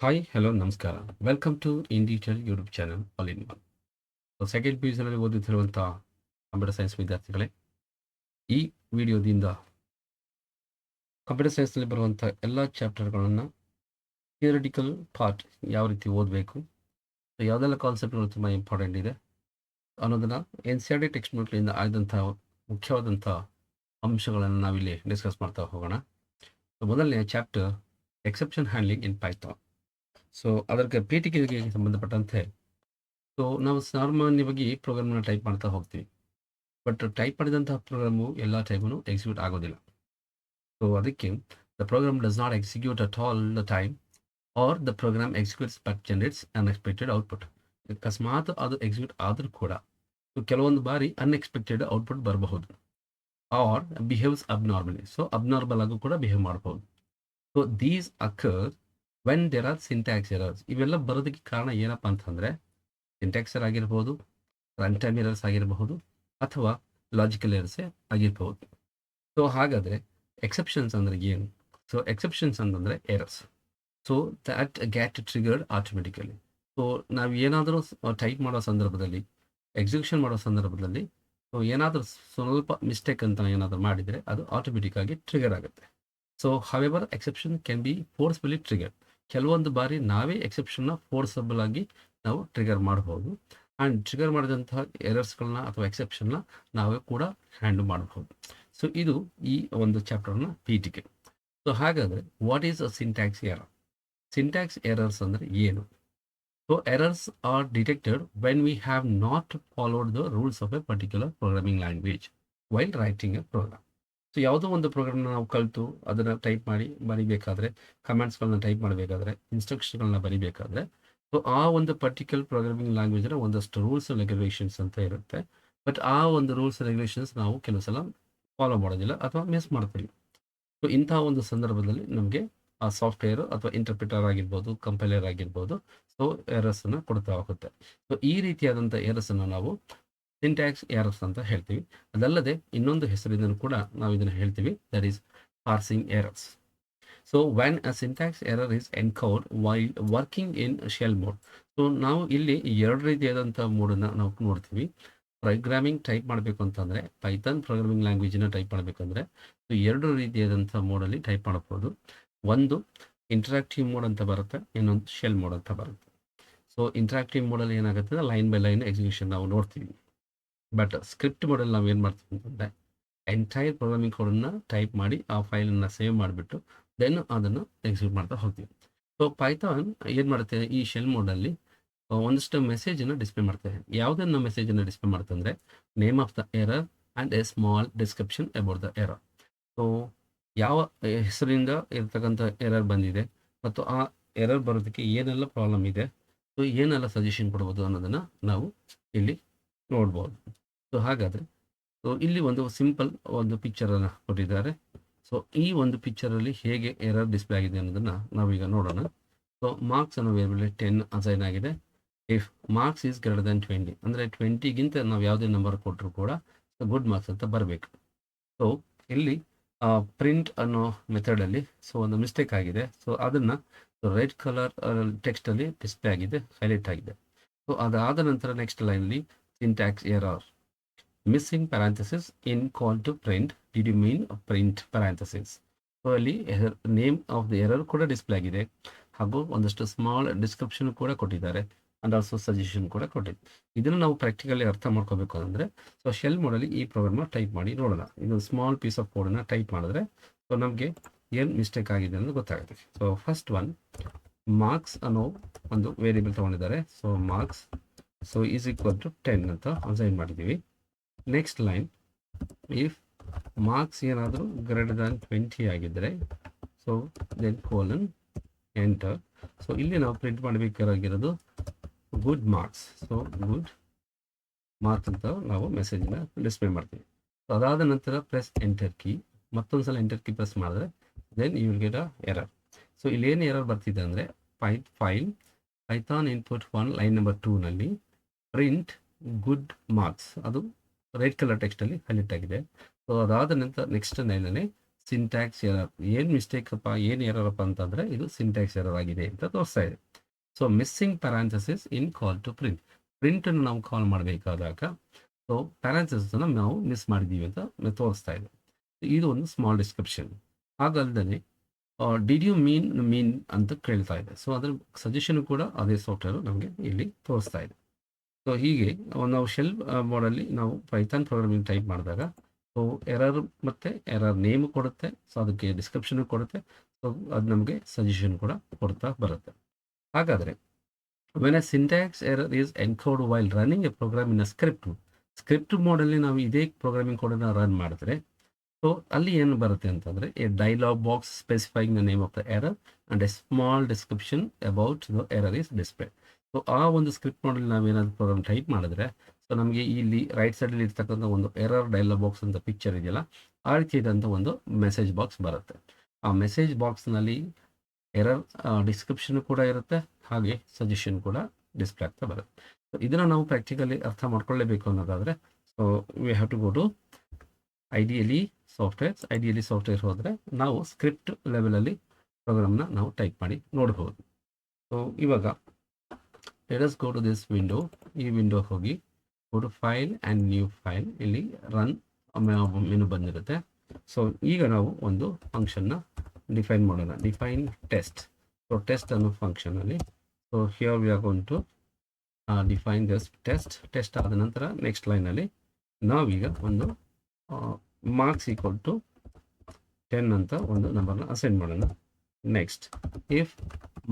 Hi hello ನಮಸ್ಕಾರ. Welcome to in detail YouTube channel all in one. Second P U ಸಿನಲ್ಲಿ ಓದುತ್ತಿರುವಂಥ computer science ವಿದ್ಯಾರ್ಥಿಗಳೇ, ಈ ವಿಡಿಯೋದಿಂದ computer ಸೈನ್ಸ್ನಲ್ಲಿ ಬರುವಂಥ ಎಲ್ಲ ಚಾಪ್ಟರ್ಗಳನ್ನು ಥಿಯರಿಟಿಕಲ್ ಪಾರ್ಟ್ ಯಾವ ರೀತಿ ಓದಬೇಕು, ಯಾವುದೆಲ್ಲ ಕಾನ್ಸೆಪ್ಟ್ಗಳು ತುಂಬ ಇಂಪಾರ್ಟೆಂಟ್ ಇದೆ ಅನ್ನೋದನ್ನು N C R T text ಬುಕ್ಗಳಿಂದ ಆಯ್ದಂಥ ಮುಖ್ಯವಾದಂಥ ಅಂಶಗಳನ್ನು ನಾವಿಲ್ಲಿ ಡಿಸ್ಕಸ್ ಮಾಡ್ತಾ ಹೋಗೋಣ. ಮೊದಲನೆಯ chapter exception handling in Python. So ಅದಕ್ಕೆ ಪೀಠಿಕೆಗೆ ಸಂಬಂಧಪಟ್ಟಂತೆ ನಾವು ಸಾಮಾನ್ಯವಾಗಿ ಪ್ರೋಗ್ರಾಮ್ನ ಟೈಪ್ ಮಾಡ್ತಾ ಹೋಗ್ತೀವಿ, ಬಟ್ ಟೈಪ್ ಮಾಡಿದಂತಹ ಪ್ರೋಗ್ರಾಮು ಎಲ್ಲ ಟೈಮು ಎಕ್ಸಿಕ್ಯೂಟ್ ಆಗೋದಿಲ್ಲ. ಸೊ ಅದಕ್ಕೆ the program does not execute at all the time or the program executes but generates unexpected output. ಅಕಸ್ಮಾತ್ ಅದು ಎಕ್ಸಿಕ್ಯೂಟ್ ಆದರೂ ಕೂಡ ಕೆಲವೊಂದು ಬಾರಿ ಅನ್ಎಕ್ಸ್ಪೆಕ್ಟೆಡ್ ಔಟ್ಪುಟ್ ಬರಬಹುದು, R behaves abnormally. So abnormal ಆಗು ಕೂಡ ಬಿಹೇವ್ ಮಾಡಬಹುದು. So these occur when there are syntax errors. ಇವೆಲ್ಲ ಬರೋದಕ್ಕೆ ಕಾರಣ ಏನಪ್ಪ ಅಂತಂದರೆ ಸಿಂಟ್ಯಾಕ್ಸ್ ಎರರ್ ಆಗಿರ್ಬೋದು, ರನ್ ಟೈಮ್ ಎರರ್ಸ್ ಆಗಿರಬಹುದು, ಅಥವಾ ಲಾಜಿಕಲ್ ಎರರ್ಸೇ ಆಗಿರ್ಬೋದು. ಸೊ ಹಾಗಾದರೆ ಎಕ್ಸೆಪ್ಷನ್ಸ್ ಅಂದರೆ ಏನು? ಸೊ ಎಕ್ಸೆಪ್ಷನ್ಸ್ ಅಂತಂದರೆ errors. So that ಗ್ಯಾಟ್ triggered automatically. So ನಾವು ಏನಾದರೂ ಟೈಪ್ ಮಾಡೋ ಸಂದರ್ಭದಲ್ಲಿ, ಎಕ್ಸಿಕ್ಯೂಷನ್ ಮಾಡೋ ಸಂದರ್ಭದಲ್ಲಿ ಏನಾದರೂ ಸ್ವಲ್ಪ ಮಿಸ್ಟೇಕ್ ಅಂತ ಏನಾದರೂ ಮಾಡಿದರೆ ಅದು ಆಟೋಮೆಟಿಕ್ ಆಗಿ ಟ್ರಿಗರ್ ಆಗುತ್ತೆ. So however exception can be forcefully trigger. ಕೆಲವೊಂದು ಬಾರಿ ನಾವೇ ಎಕ್ಸೆಪ್ಷನ್ನ ಫೋರ್ಸಬಲ್ ಆಗಿ ನಾವು ಟ್ರಿಗರ್ ಮಾಡ್ಬೋದು. ಆ್ಯಂಡ್ ಟ್ರಿಗರ್ ಮಾಡಿದಂತಹ ಎರರ್ಸ್ಗಳನ್ನ ಅಥವಾ ಎಕ್ಸೆಪ್ಷನ್ನ ನಾವೇ ಕೂಡ ಹ್ಯಾಂಡಲ್ ಮಾಡಬಹುದು. ಸೊ ಇದು ಈ ಒಂದು ಚಾಪ್ಟರ್ನ ಪೀಠಿಕೆ. ಸೊ ಹಾಗಾದರೆ what is a syntax error? Syntax errors ಅಂದರೆ ಏನು? So errors are detected when we have not followed the rules of a particular programming language while writing a program. So ಯಾವುದೋ ಒಂದು ಪ್ರೋಗ್ರಾಮ್ನ ನಾವು ಕಲಿತು ಅದನ್ನು ಟೈಪ್ ಮಾಡಿ ಬರೀಬೇಕಾದ್ರೆ, ಕಮೆಂಟ್ಸ್ಗಳನ್ನ ಟೈಪ್ ಮಾಡಬೇಕಾದ್ರೆ, ಇನ್ಸ್ಟ್ರಕ್ಷನ್ಗಳನ್ನ ಬರೀಬೇಕಾದ್ರೆ, ಸೊ ಆ ಒಂದು ಪರ್ಟಿಕ್ಯುಲರ್ ಪ್ರೋಗ್ರಾಮಿಂಗ್ ಲ್ಯಾಂಗ್ವೇಜ್ನ ಒಂದಷ್ಟು ರೂಲ್ಸ್ ರೆಗ್ಯುಲೇಷನ್ಸ್ ಅಂತ ಇರುತ್ತೆ. ಬಟ್ ಆ ಒಂದು ರೂಲ್ಸ್ ರೆಗ್ಯುಲೇಷನ್ಸ್ ನಾವು ಕೆಲವು ಸಲ ಫಾಲೋ ಮಾಡೋದಿಲ್ಲ ಅಥವಾ ಮಿಸ್ ಮಾಡ್ತೀವಿ. ಸೊ ಇಂತಹ ಒಂದು ಸಂದರ್ಭದಲ್ಲಿ ನಮಗೆ ಆ ಸಾಫ್ಟ್ವೇರ್ ಅಥವಾ ಇಂಟರ್ಪ್ರಿಟರ್ ಆಗಿರ್ಬೋದು, ಕಂಪೈಲರ್ ಆಗಿರ್ಬೋದು, ಸೊ ಎರರ್ಸನ್ನು ಕೊಡ್ತಾ ಹೋಗುತ್ತೆ. ಸೊ ಈ ರೀತಿಯಾದಂಥ ಎರರ್ಸನ್ನು ನಾವು ಸಿಂಟ್ಯಾಕ್ಸ್ ಎರರ್ಸ್ ಅಂತ ಹೇಳ್ತೀವಿ. ಅದಲ್ಲದೆ ಇನ್ನೊಂದು ಹೆಸರಿನೂ ಕೂಡ ನಾವು ಇದನ್ನು ಹೇಳ್ತೀವಿ, that is parsing errors. So when a syntax error is encountered while working in shell mode. So ನಾವು ಇಲ್ಲಿ ಎರಡು ರೀತಿಯಾದಂಥ ಮೋಡನ್ನು ನಾವು ನೋಡ್ತೀವಿ. ಪ್ರೋಗ್ರಾಮಿಂಗ್ ಟೈಪ್ ಮಾಡಬೇಕು ಅಂತಂದರೆ, ಪೈಥಾನ್ ಪ್ರೋಗ್ರಾಮಿಂಗ್ ಲ್ಯಾಂಗ್ವೇಜನ್ನು ಟೈಪ್ ಮಾಡಬೇಕಂದ್ರೆ ಸೊ ಎರಡು ರೀತಿಯಾದಂಥ ಮೋಡಲ್ಲಿ ಟೈಪ್ ಮಾಡಬಹುದು. ಒಂದು ಇಂಟರಾಕ್ಟಿವ್ ಮೋಡ್ ಅಂತ ಬರುತ್ತೆ, ಇನ್ನೊಂದು ಶೆಲ್ ಮೋಡ್ ಅಂತ ಬರುತ್ತೆ. ಸೊ ಇಂಟರಾಕ್ಟಿವ್ ಮೋಡಲ್ಲಿ ಏನಾಗುತ್ತೆ, ಲೈನ್ ಬೈ ಲೈನ್ ಎಕ್ಸಿಕ್ಯೂಷನ್ ನಾವು ನೋಡ್ತೀವಿ. ಬಟ್ ಸ್ಕ್ರಿಪ್ಟ್ ಮೋಡಲ್ಲಿ ನಾವು ಏನು ಮಾಡ್ತೀವಿ ಅಂತಂದರೆ ಎಂಟೈರ್ ಪ್ರೋಗ್ರಾಮಿಂಗ್ ಕೋಡನ್ನು ಟೈಪ್ ಮಾಡಿ ಆ ಫೈಲನ್ನು ಸೇವ್ ಮಾಡಿಬಿಟ್ಟು ದೆನ್ ಅದನ್ನು ಎಕ್ಸಿಕ್ಯೂಟ್ ಮಾಡ್ತಾ ಹೋಗ್ತೀವಿ. ಸೊ ಪೈಥಾನ್ ಏನು ಮಾಡುತ್ತೆ, ಈ ಶೆಲ್ ಮೋಡಲ್ಲಿ ಒಂದಷ್ಟು ಮೆಸೇಜನ್ನು ಡಿಸ್ಪ್ಲೇ ಮಾಡ್ತೇವೆ. ಯಾವುದನ್ನು ಮೆಸೇಜನ್ನು ಡಿಸ್ಪ್ಲೇ ಮಾಡುತ್ತೆ ಅಂದರೆ name of the error and A small description about the error. So ಯಾವ ಹೆಸರಿಂದ ಇರ್ತಕ್ಕಂಥ ಎರರ್ ಬಂದಿದೆ ಮತ್ತು ಆ ಎರರ್ ಬರೋದಕ್ಕೆ ಏನೆಲ್ಲ ಪ್ರಾಬ್ಲಮ್ ಇದೆ, ಸೊ ಏನೆಲ್ಲ ಸಜೆಷನ್ ಕೊಡ್ಬೋದು ಅನ್ನೋದನ್ನು ನಾವು ಇಲ್ಲಿ ನೋಡ್ಬೋದು. ಸೊ ಹಾಗಾದರೆ ಸೊ ಇಲ್ಲಿ ಒಂದು ಸಿಂಪಲ್ ಒಂದು ಪಿಕ್ಚರನ್ನು ಕೊಟ್ಟಿದ್ದಾರೆ. ಸೊ ಈ ಒಂದು ಪಿಕ್ಚರಲ್ಲಿ ಹೇಗೆ ಎರರ್ ಡಿಸ್ಪ್ಲೇ ಆಗಿದೆ ಅನ್ನೋದನ್ನು ನಾವೀಗ ನೋಡೋಣ. ಸೊ ಮಾರ್ಕ್ಸ್ ಅನ್ನೋ ವೇರಿಯಬಲ್ 10 ಅಸೈನ್ ಆಗಿದೆ. If marks is greater than 20 ಅಂದರೆ 20ಗಿಂತ ನಾವು ಯಾವುದೇ ನಂಬರ್ ಕೊಟ್ಟರು ಕೂಡ ಗುಡ್ ಮಾರ್ಕ್ಸ್ ಅಂತ ಬರಬೇಕು. ಸೊ ಇಲ್ಲಿ ಪ್ರಿಂಟ್ ಅನ್ನೋ ಮೆಥಡಲ್ಲಿ ಸೊ ಒಂದು ಮಿಸ್ಟೇಕ್ ಆಗಿದೆ. ಸೊ ಅದನ್ನು ರೆಡ್ ಕಲರ್ ಟೆಕ್ಸ್ಟಲ್ಲಿ ಡಿಸ್ಪ್ಲೇ ಆಗಿದೆ, ಹೈಲೈಟ್ ಆಗಿದೆ. ಸೊ ಅದಾದ ನಂತರ ನೆಕ್ಸ್ಟ್ ಲೈನಲ್ಲಿ syntax error missing parenthesis in call to print, did you mean print parenthesis. So ಅಲ್ಲಿ ನೇಮ್ ಆಫ್ ದ ಎರರ್ ಕೂಡ ಡಿಸ್ಪ್ಲೇ ಆಗಿದೆ, ಹಾಗೂ ಒಂದಷ್ಟು ಸ್ಮಾಲ್ ಡಿಸ್ಕ್ರಿಪ್ಷನ್ ಕೂಡ ಕೊಟ್ಟಿದ್ದಾರೆ, ಆ್ಯಂಡ್ ಆಲ್ಸೋ ಸಜೆಷನ್ ಕೂಡ ಕೊಟ್ಟಿದ್ದಾರೆ. ಇದನ್ನು ನಾವು ಪ್ರಾಕ್ಟಿಕಲಿ ಅರ್ಥ ಮಾಡ್ಕೋಬೇಕು ಅಂದರೆ ಸೊ ಶೆಲ್ ಮೋಡಲ್ಲಿ ಈ ಪ್ರೋಗ್ರಾಮ್ನ ಟೈಪ್ ಮಾಡಿ ನೋಡೋಣ. ಇದು ಸ್ಮಾಲ್ ಪೀಸ್ ಆಫ್ ಕೋಡನ್ನು ಟೈಪ್ ಮಾಡಿದ್ರೆ ಸೊ ನಮಗೆ ಏನು ಮಿಸ್ಟೇಕ್ ಆಗಿದೆ ಅನ್ನೋದು ಗೊತ್ತಾಗುತ್ತೆ. ಸೊ ಫಸ್ಟ್ ಒನ್, ಮಾರ್ಕ್ಸ್ ಅನ್ನೋ ಒಂದು ವೇರಿಯಬಲ್ ತೊಗೊಂಡಿದ್ದಾರೆ. So marks so is equal to 10 ಅಂತ ಅಸೈನ್ ಮಾಡಿದ್ದೀವಿ. ನೆಕ್ಸ್ಟ್ ಲೈನ್, ಇಫ್ ಮಾರ್ಕ್ಸ್ ಏನಾದರೂ ಗ್ರೇಟರ್ ದ್ಯಾನ್ 20 ಆಗಿದ್ದರೆ so then colon enter. So ಇಲ್ಲಿ ನಾವು ಪ್ರಿಂಟ್ ಮಾಡಬೇಕಾಗಿರೋದು good marks. So good marks ಅಂತ ನಾವು ಮೆಸೇಜನ್ನ ಡಿಸ್ಪ್ಲೇ ಮಾಡ್ತೀವಿ. ಸೊ ಅದಾದ ನಂತರ ಪ್ರೆಸ್ ಎಂಟರ್ ಕೀ, ಮತ್ತೊಂದು ಸಲ ಎಂಟರ್ ಕೀ ಪ್ರೆಸ್ ಮಾಡಿದ್ರೆ then you will get a error. So ಇಲ್ಲಿ ಏನು ಎರರ್ ಬರ್ತಿದೆ ಅಂದರೆ file Python input 1 line number 2ನಲ್ಲಿ ಪ್ರಿಂಟ್ ಗುಡ್ ಮಾರ್ಕ್ಸ್, ಅದು ರೆಡ್ ಕಲರ್ ಟೆಕ್ಸ್ಟಲ್ಲಿ ಹೈಲೈಟ್ ಆಗಿದೆ. ಸೊ ಅದಾದ ನಂತರ ನೆಕ್ಸ್ಟ್ ಲೈನಲ್ಲಿ ಸಿಂಟ್ಯಾಕ್ಸ್ ಎರರ್. ಏನು ಮಿಸ್ಟೇಕ್ ಅಪ್ಪ, ಏನು ಎರರ್ ಅಪ್ಪ ಅಂತಂದರೆ ಇದು ಸಿಂಟ್ಯಾಕ್ಸ್ ಎರರ್ ಆಗಿದೆ ಅಂತ ತೋರಿಸ್ತಾ ಇದೆ. So missing parenthesis in call to print. ಪ್ರಿಂಟನ್ನು ನಾವು ಕಾಲ್ ಮಾಡಬೇಕಾದಾಗ ಸೊ ಪ್ಯಾರಾಂಥಸಿಸನ್ನು ನಾವು ಮಿಸ್ ಮಾಡಿದ್ದೀವಿ ಅಂತ ತೋರಿಸ್ತಾ ಇದೆ. ಇದು ಒಂದು ಸ್ಮಾಲ್ ಡಿಸ್ಕ್ರಿಪ್ಷನ್. ಹಾಗಲ್ದೇ ಡಿಡ್ ಯು ಮೀನ್ ಅಂತ ಕೇಳ್ತಾ ಇದೆ. ಸೊ ಅದರ ಸಜೆಷನ್ ಕೂಡ ಅದೇ ಸಾಫ್ಟ್ವೇರು ನಮಗೆ ಇಲ್ಲಿ ತೋರಿಸ್ತಾ ಇದೆ. ಸೊ ಹೀಗೆ ನಾವು ಶೆಲ್ ಮೋಡಲ್ಲಿ ನಾವು ಪೈಥಾನ್ ಪ್ರೋಗ್ರಾಮಿಂಗ್ ಟೈಪ್ ಮಾಡಿದಾಗ ಸೊ ಎರರ್ ಮತ್ತು ಎರರ್ ನೇಮ್ ಕೊಡುತ್ತೆ, ಸೊ ಅದಕ್ಕೆ ಡಿಸ್ಕ್ರಿಪ್ಷನ್ ಕೊಡುತ್ತೆ, ಸೊ ಅದು ನಮಗೆ ಸಜೆಷನ್ ಕೂಡ ಕೊಡ್ತಾ ಬರುತ್ತೆ. ಹಾಗಾದರೆ when a syntax error is encountered while running a program in a script ಮೋಡಲ್ಲಿ ನಾವು ಇದೇ ಪ್ರೋಗ್ರಾಮಿಂಗ್ ಕೋಡನ್ನು ರನ್ ಮಾಡಿದ್ರೆ ಸೊ ಅಲ್ಲಿ ಏನು ಬರುತ್ತೆ ಅಂತಂದರೆ A dialogue box specifying the name of the error and A small description about the error is display. So ಆ ಒಂದು ಸ್ಕ್ರಿಪ್ಟ್ ಮಾಡಲ್ಲಿ ನಾವೇನಾದರೂ ಪ್ರೋಗ್ರಾಮ್ ಟೈಪ್ ಮಾಡಿದ್ರೆ ಸೊ ನಮಗೆ ಇಲ್ಲಿ ರೈಟ್ ಸೈಡಲ್ಲಿ ಇರ್ತಕ್ಕಂಥ ಒಂದು ಎರರ್ ಡೈಲಾಗ್ ಬಾಕ್ಸ್ ಅಂತ ಪಿಕ್ಚರ್ ಇದೆಯಲ್ಲ, ಆ ರೀತಿ ಇದ್ದಂಥ ಒಂದು ಮೆಸೇಜ್ ಬಾಕ್ಸ್ ಬರುತ್ತೆ. ಆ ಮೆಸೇಜ್ ಬಾಕ್ಸ್ನಲ್ಲಿ ಎರರ್ ಡಿಸ್ಕ್ರಿಪ್ಷನ್ ಕೂಡ ಇರುತ್ತೆ, ಹಾಗೆ ಸಜೆಷನ್ ಕೂಡ ಡಿಸ್ಪ್ಲೇ ಆಗ್ತಾ ಬರುತ್ತೆ. ಸೊ ಇದನ್ನು ನಾವು ಪ್ರಾಕ್ಟಿಕಲಿ ಅರ್ಥ ಮಾಡ್ಕೊಳ್ಳೇಬೇಕು ಅನ್ನೋದಾದರೆ so we have to go to ideally software ಹೋದರೆ ನಾವು ಸ್ಕ್ರಿಪ್ಟ್ ಲೆವೆಲಲ್ಲಿ ಪ್ರೋಗ್ರಾಮ್ನ ನಾವು ಟೈಪ್ ಮಾಡಿ ನೋಡ್ಬೋದು. ಸೊ ಇವಾಗ let us go to this window. ಈ ವಿಂಡೋ ಹೋಗಿ go to file and new file. ಇಲ್ಲಿ ರನ್ ಮೆನು ಬಂದಿರುತ್ತೆ. ಸೊ ಈಗ ನಾವು ಒಂದು ಫಂಕ್ಷನ್ನ ಡಿಫೈನ್ ಮಾಡೋಣ. Define test. ಸೊ ಟೆಸ್ಟ್ ಅನ್ನೋ ಫಂಕ್ಷನಲ್ಲಿ so here we are going to define this test ಆದ ನಂತರ ನೆಕ್ಸ್ಟ್ ಲೈನಲ್ಲಿ ನಾವೀಗ ಒಂದು ಮಾರ್ಕ್ಸ್ ಈಕ್ವಲ್ ಟು 10 ಅಂತ ಒಂದು ನಂಬರ್ನ ಅಸೈನ್ ಮಾಡೋಣ. Next if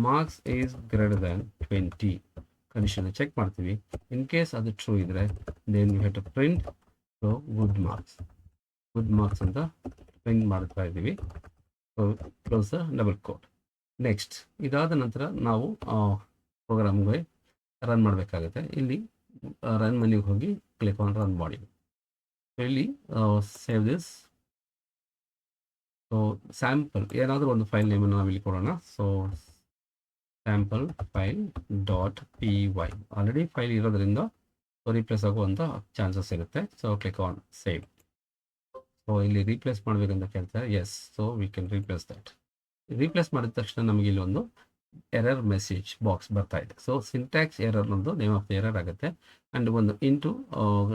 marks is greater than 20 condition check ಮಾಡ್ತೀವಿ. ಇನ್ ಕೇಸ್ ಅದು ಟ್ರೂ ಇದ್ದರೆ then you have to print so good marks ಅಂತ ಪ್ರಿಂಟ್ ಮಾಡ್ತಾ ಇದ್ದೀವಿ. So close the double quote. Next ಇದಾದ ನಂತರ ನಾವು ಪ್ರೋಗ್ರಾಮ್ಗೆ ರನ್ ಮಾಡಬೇಕಾಗುತ್ತೆ. ಇಲ್ಲಿ ರನ್ ಮೆನ್ಯೂಗೆ ಹೋಗಿ ಕ್ಲಿಕ್ ಆನ್ ರನ್ ಮಾಡಿ. ಇಲ್ಲಿ ಸೇವ್ ದಿಸ್. ಸೊ ಸ್ಯಾಂಪಲ್ ಏನಾದರೂ ಒಂದು ಫೈಲ್ ನೇಮನ್ನು ನಾವಿಲ್ಲಿ ಕೊಡೋಣ. So sample file .py already file ಇರೋದ್ರಿಂದ ರೀಪ್ಲೇಸ್ ಆಗುವಂಥ ಚಾನ್ಸಸ್ ಇರುತ್ತೆ. So click on save. So ಇಲ್ಲಿ ರೀಪ್ಲೇಸ್ ಮಾಡಬೇಕಂತ ಕೇಳ್ತಾರೆ. Yes, so we can replace that. Replace ಮಾಡಿದ ತಕ್ಷಣ ನಮಗೆ ಇಲ್ಲಿ ಒಂದು ಎರರ್ ಮೆಸೇಜ್ ಬಾಕ್ಸ್ ಬರ್ತಾ ಇದೆ. ಸೊ ಸಿಂಟ್ಯಾಕ್ಸ್ ಎರರ್ ಒಂದು ನೇಮ್ ಆಫ್ ದ ಎರರ್ ಆಗುತ್ತೆ. ಆ್ಯಂಡ್ ಒಂದು ಇಂಟು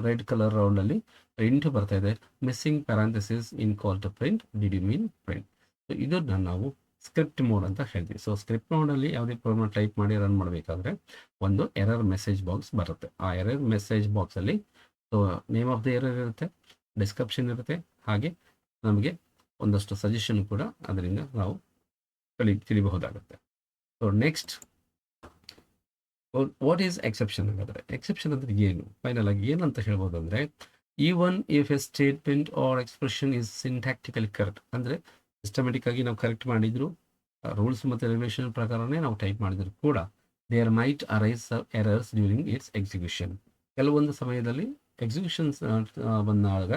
ರೆಡ್ ಕಲರ್ ರೌಂಡಲ್ಲಿ ಇಂಟು ಬರ್ತಾ ಇದೆ missing parenthesis in call to print did you mean print. So ಇದನ್ನು ನಾವು ಸ್ಕ್ರಿಪ್ಟ್ ಮೋಡ್ ಅಂತ ಹೇಳ್ತೀವಿ. ಸೊ ಸ್ಕ್ರಿಪ್ಟ್ ಮೋಡಲ್ಲಿ ಯಾವುದೇ ಪ್ರೋಗ್ರಾಮ್ ಟೈಪ್ ಮಾಡಿ ರನ್ ಮಾಡಬೇಕಾದ್ರೆ ಒಂದು ಎರರ್ ಮೆಸೇಜ್ ಬಾಕ್ಸ್ ಬರುತ್ತೆ. ಆ ಎರರ್ ಮೆಸೇಜ್ ಬಾಕ್ಸಲ್ಲಿ so name of the error ಇರುತ್ತೆ, ಡಿಸ್ಕ್ರಿಪ್ಷನ್ ಇರುತ್ತೆ, ಹಾಗೆ ನಮಗೆ ಒಂದಷ್ಟು ಸಜೆಷನ್ ಕೂಡ ಅದರಿಂದ ನಾವು ತಿಳಿಬಹುದಾಗುತ್ತೆ. So next what is exception ಹಾಗಾದರೆ? ಎಕ್ಸೆಪ್ಷನ್ ಅಂದರೆ ಏನು? ಫೈನಲ್ ಆಗಿ ಏನಂತ ಹೇಳ್ಬೋದು ಅಂದರೆ even if a statement or expression is syntactically correct, ಅಂದರೆ ಸಿಸ್ಟಮೆಟಿಕ್ ಆಗಿ ನಾವು ಕರೆಕ್ಟ್ ಮಾಡಿದ್ರು, ರೂಲ್ಸ್ ಮತ್ತು ರೆಗ್ಯುಲೇಷನ್ ಪ್ರಕಾರನೇ ನಾವು ಟೈಪ್ ಮಾಡಿದ್ರು ಕೂಡ there might arise errors during its execution. ಕೆಲವೊಂದು ಸಮಯದಲ್ಲಿ ಎಕ್ಸಿಕ್ಯೂಷನ್ಸ್ ಬಂದಾಗ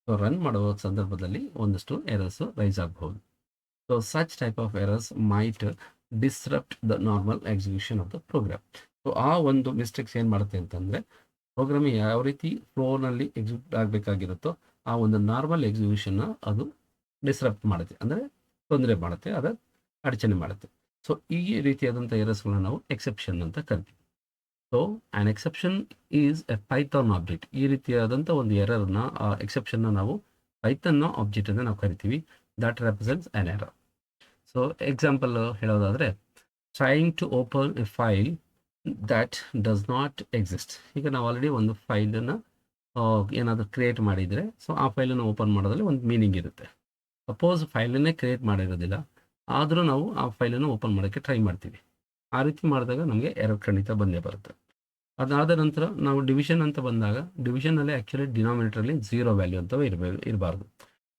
ರನ್ ಮಾಡುವ ಸಂದರ್ಭದಲ್ಲಿ ಒಂದಷ್ಟು ಎರರ್ಸು ರೈಸ್ ಆಗಬಹುದು. So such type of errors might disrupt the normal execution of the program. So ಆ ಒಂದು ಮಿಸ್ಟೇಕ್ಸ್ ಏನು ಮಾಡುತ್ತೆ ಅಂತಂದರೆ ಪ್ರೋಗ್ರಾಮ್ ಯಾವ ರೀತಿ ಫ್ಲೋನಲ್ಲಿ ಎಕ್ಸಿಕ್ಯೂಟ್ ಆಗಬೇಕಾಗಿರುತ್ತೋ ಆ ಒಂದು ನಾರ್ಮಲ್ ಎಕ್ಸಿಕ್ಯೂಷನ್ನ ಅದು ಡಿಸ್ರಪ್ಟ್ ಮಾಡುತ್ತೆ, ಅಂದರೆ ತೊಂದರೆ ಮಾಡುತ್ತೆ, ಅದು ಅಡಚಣೆ ಮಾಡುತ್ತೆ. ಸೊ ಈ ರೀತಿಯಾದಂಥ ಎರರ್ಸ್ಗಳನ್ನ ನಾವು ಎಕ್ಸೆಪ್ಷನ್ ಅಂತ ಕರಿತೀವಿ. So an exception is A Python object. ಈ ರೀತಿಯಾದಂಥ ಒಂದು ಎರರ್ನ ಎಕ್ಸೆಪ್ಷನ್ನ ನಾವು ಪೈಥಾನ್ನ ಆಬ್ಜೆಕ್ಟ್ ಅಂತ ನಾವು ಕರಿತೀವಿ. That represents an error. So example ಹೇಳೋದಾದರೆ trying to open a file that does not exist. ಈಗ ನಾವು ಆಲ್ರೆಡಿ ಒಂದು ಫೈಲನ್ನು ಏನಾದರೂ ಕ್ರಿಯೇಟ್ ಮಾಡಿದರೆ ಸೊ ಆ ಫೈಲನ್ನು ಓಪನ್ ಮಾಡೋದ್ರಲ್ಲಿ ಒಂದು ಮೀನಿಂಗ್ ಇರುತ್ತೆ. ಸಪೋಸ್ ಫೈಲನ್ನೇ ಕ್ರಿಯೇಟ್ ಮಾಡಿರೋದಿಲ್ಲ, ಆದರೂ ನಾವು ಆ ಫೈಲನ್ನು ಓಪನ್ ಮಾಡೋಕ್ಕೆ ಟ್ರೈ ಮಾಡ್ತೀವಿ. ಆ ರೀತಿ ಮಾಡಿದಾಗ ನಮಗೆ ಎರರ್ ಖಂಡಿತ ಬಂದೇ ಬರುತ್ತೆ. ಅದಾದ ನಂತರ ನಾವು ಡಿವಿಷನ್ ಅಂತ ಬಂದಾಗ ಡಿವಿಷನಲ್ಲಿ ಆ್ಯಕ್ಚುಲಿ ಡಿನಾಮಿನೇಟ್ರಲ್ಲಿ 0 ವ್ಯಾಲ್ಯೂ ಅಂತ ಇರಬಾರ್ದು.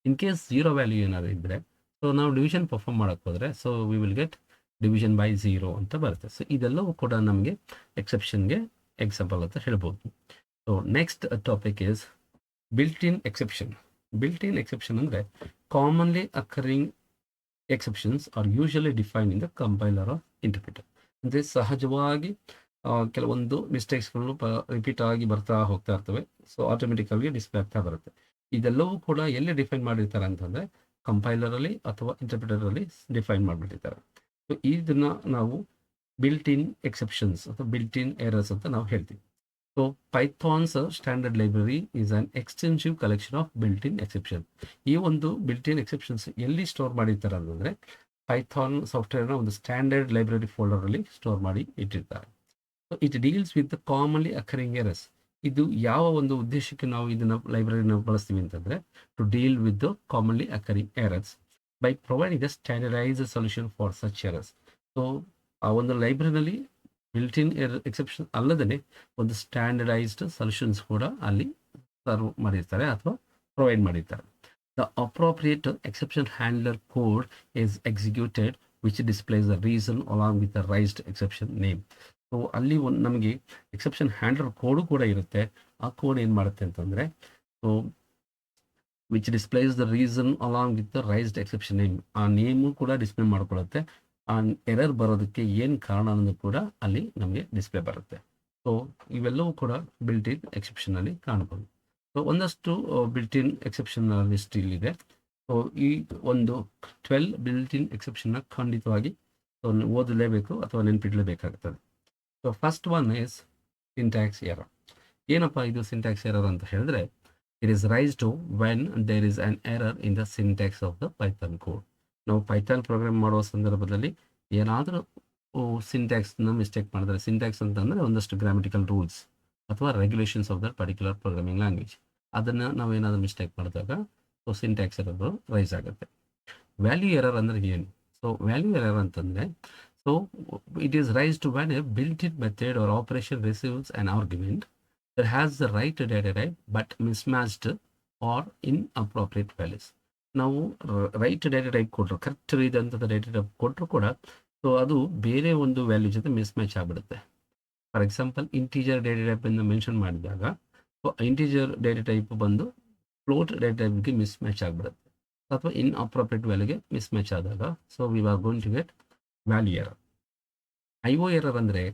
ಇನ್ ಕೇಸ್ 0 ವ್ಯಾಲ್ಯೂ ಏನಾದರೂ ಇದ್ದರೆ ಸೊ ನಾವು ಡಿವಿಷನ್ ಪರ್ಫಾರ್ಮ್ ಮಾಡೋಕ್ಕೆ ಹೋದರೆ so we will get division by 0 ಅಂತ ಬರುತ್ತೆ. ಸೊ ಇದೆಲ್ಲವೂ ಕೂಡ ನಮಗೆ ಎಕ್ಸೆಪ್ಷನ್ಗೆ ಎಕ್ಸಾಂಪಲ್ ಅಂತ ಹೇಳ್ಬೋದು. So next topic is built in exception. Built in exception ಅಂದರೆ commonly occurring exceptions are usually define in the compiler of interpreter. ಅಂದರೆ ಸಹಜವಾಗಿ ಕೆಲವೊಂದು ಮಿಸ್ಟೇಕ್ಸ್ಗಳು ರಿಪೀಟ್ ಆಗಿ ಬರ್ತಾ ಹೋಗ್ತಾ ಇರ್ತವೆ. ಸೊ ಆಟೋಮೆಟಿಕ್ಕಾಗಿ ಡಿಸ್ಪ್ಲೇ ಆಗ್ತಾ ಬರುತ್ತೆ. ಇದೆಲ್ಲವೂ ಕೂಡ ಎಲ್ಲಿ ಡಿಫೈನ್ ಮಾಡಿರ್ತಾರೆ ಅಂತಂದರೆ ಕಂಪೈಲರಲ್ಲಿ ಅಥವಾ ಇಂಟರ್ಪ್ರಿಟರಲ್ಲಿ ಡಿಫೈನ್ ಮಾಡಿಬಿಟ್ಟಿರ್ತಾರೆ. ಸೊ ಇದನ್ನು ನಾವು ಬಿಲ್ಟ್ ಇನ್ ಎಕ್ಸೆಪ್ಷನ್ಸ್ ಅಥವಾ ಬಿಲ್ಟ್ ಇನ್ ಎರರ್ಸ್ ಅಂತ ನಾವು ಹೇಳ್ತೀವಿ. So Python's standard library is an extensive collection of built in exception. ಈ ಒಂದು ಬಿಲ್ಟ್ ಇನ್ ಎಕ್ಸೆಪ್ಷನ್ಸ್ ಎಲ್ಲಿ ಸ್ಟೋರ್ ಮಾಡಿರ್ತಾರೆ ಅಂತಂದರೆ ಪೈಥಾನ್ ಸಾಫ್ಟ್ವೇರ್ನ ಒಂದು ಸ್ಟ್ಯಾಂಡರ್ಡ್ ಲೈಬ್ರರಿ ಫೋಲ್ಡರಲ್ಲಿ ಸ್ಟೋರ್ ಮಾಡಿ ಇಟ್ಟಿರ್ತಾರೆ. So it deals with commonly occurring errors. ಇದು ಯಾವ ಒಂದು ಉದ್ದೇಶಕ್ಕೆ ನಾವು ಇದನ್ನು ಲೈಬ್ರರಿನ ಬಳಸ್ತೀವಿ ಅಂತಂದರೆ to deal with the commonly occurring errors by providing a standardised solution for such errors. So ಆ ಒಂದು ಲೈಬ್ರರಿನಲ್ಲಿ ಬಿಲ್ಟ್ ಇನ್ ಎಕ್ಸೆಪ್ಷನ್ ಅಲ್ಲದೇ ಒಂದು ಸ್ಟ್ಯಾಂಡರ್ಡೈಸ್ಡ್ ಸೊಲ್ಯೂಷನ್ಸ್ ಕೂಡ ಅಲ್ಲಿ ಸರ್ವ್ ಮಾಡಿರ್ತಾರೆ ಅಥವಾ ಪ್ರೊವೈಡ್ ಮಾಡಿರ್ತಾರೆ. The appropriate exception handler code is executed which displays the reason along with the raised exception name. So ಅಲ್ಲಿ ಒಂದು ನಮಗೆ ಎಕ್ಸೆಪ್ಷನ್ ಹ್ಯಾಂಡ್ಲರ್ ಕೋಡು ಕೂಡ ಇರುತ್ತೆ. ಆ ಕೋಡ್ ಏನು ಮಾಡುತ್ತೆ ಅಂತಂದರೆ so which displays the reason along with the raised exception name. ಆ ನೇಮು ಕೂಡ ಡಿಸ್ಪ್ಲೇ ಮಾಡ್ಕೊಳ್ಳುತ್ತೆ. ಆ ಎರರ್ ಬರೋದಕ್ಕೆ ಏನು ಕಾರಣ ಅನ್ನೋದು ಕೂಡ ಅಲ್ಲಿ ನಮಗೆ ಡಿಸ್ಪ್ಲೇ ಬರುತ್ತೆ. ಸೊ ಇವೆಲ್ಲವೂ ಕೂಡ ಬಿಲ್ಟ್ ಇನ್ ಎಕ್ಸೆಪ್ಷನಲ್ಲಿ ಕಾಣ್ಬೋದು. ಸೊ ಒಂದಷ್ಟು ಬಿಲ್ಟ್ ಇನ್ ಎಕ್ಸೆಪ್ಷನ್ ಲಿಸ್ಟ್ ಇಲ್ಲಿದೆ. ಸೊ ಈ ಒಂದು 12 ಬಿಲ್ಟ್ ಇನ್ ಎಕ್ಸೆಪ್ಷನ್ನ ಖಂಡಿತವಾಗಿ ಓದಲೇಬೇಕು ಅಥವಾ ನೆನಪಿಡಲೇಬೇಕಾಗುತ್ತದೆ. So first one is syntax error. ಏನಪ್ಪ ಇದು ಸಿಂಟ್ಯಾಕ್ಸ್ ಎರರ್ ಅಂತ ಹೇಳಿದ್ರೆ it is raise to when there is an error in the syntax of the Python code. ನಾವು ಪೈಥಾನ್ ಪ್ರೋಗ್ರಾಮ್ ಮಾಡುವ ಸಂದರ್ಭದಲ್ಲಿ ಏನಾದರೂ ಸಿಂಟ್ಯಾಕ್ಸ್ನ ಮಿಸ್ಟೇಕ್ ಮಾಡಿದ್ರೆ, ಸಿಂಟ್ಯಾಕ್ಸ್ ಅಂತಂದರೆ ಒಂದಷ್ಟು ಗ್ರಾಮೆಟಿಕಲ್ ರೂಲ್ಸ್ ಅಥವಾ regulations of that particular programming language, ಅದನ್ನು ನಾವೇನಾದರೂ ಮಿಸ್ಟೇಕ್ ಮಾಡಿದಾಗ ಸೊ ಸಿಂಟ್ಯಾಕ್ಸ್ ಎರರ್ ರೈಸ್ ಆಗುತ್ತೆ. ವ್ಯಾಲ್ಯೂ ಎರರ್ ಅಂದರೆ ಏನು? ಸೊ ವ್ಯಾಲ್ಯೂ ಎರರ್ ಅಂತಂದರೆ so it is raise to when a built in method or operation receives an argument that has the right data type but mismatched or inappropriate values. ನಾವು right data type ಕೊಟ್ಟರು, correct ಇದಂಥ data type ಕೊಟ್ಟರು ಕೂಡ so ಅದು ಬೇರೆ ಒಂದು value ಜೊತೆ mismatch ಆಗಿಬಿಡುತ್ತೆ. ಫಾರ್ ಎಕ್ಸಾಂಪಲ್ ಇಂಟೀಜರ್ ಡೇಟಾ ಟೈಪನ್ನು ಮೆನ್ಷನ್ ಮಾಡಿದಾಗ ಇಂಟೀಜರ್ ಡೇಟಾ ಟೈಪ್ ಬಂದು ಫ್ಲೋಟ್ ಡೇಟಾ ಟೈಪ್ಗೆ ಮಿಸ್ಮ್ಯಾಚ್ ಆಗಿಬಿಡುತ್ತೆ ಅಥವಾ ಇನ್ ಅಪ್ರೋಪ್ರಿಯೇಟ್ ವ್ಯಾಲ್ಯೂಗೆ ಮಿಸ್ಮ್ಯಾಚ್ ಆದಾಗ so we are going to get value error. IO error ಅಂದರೆ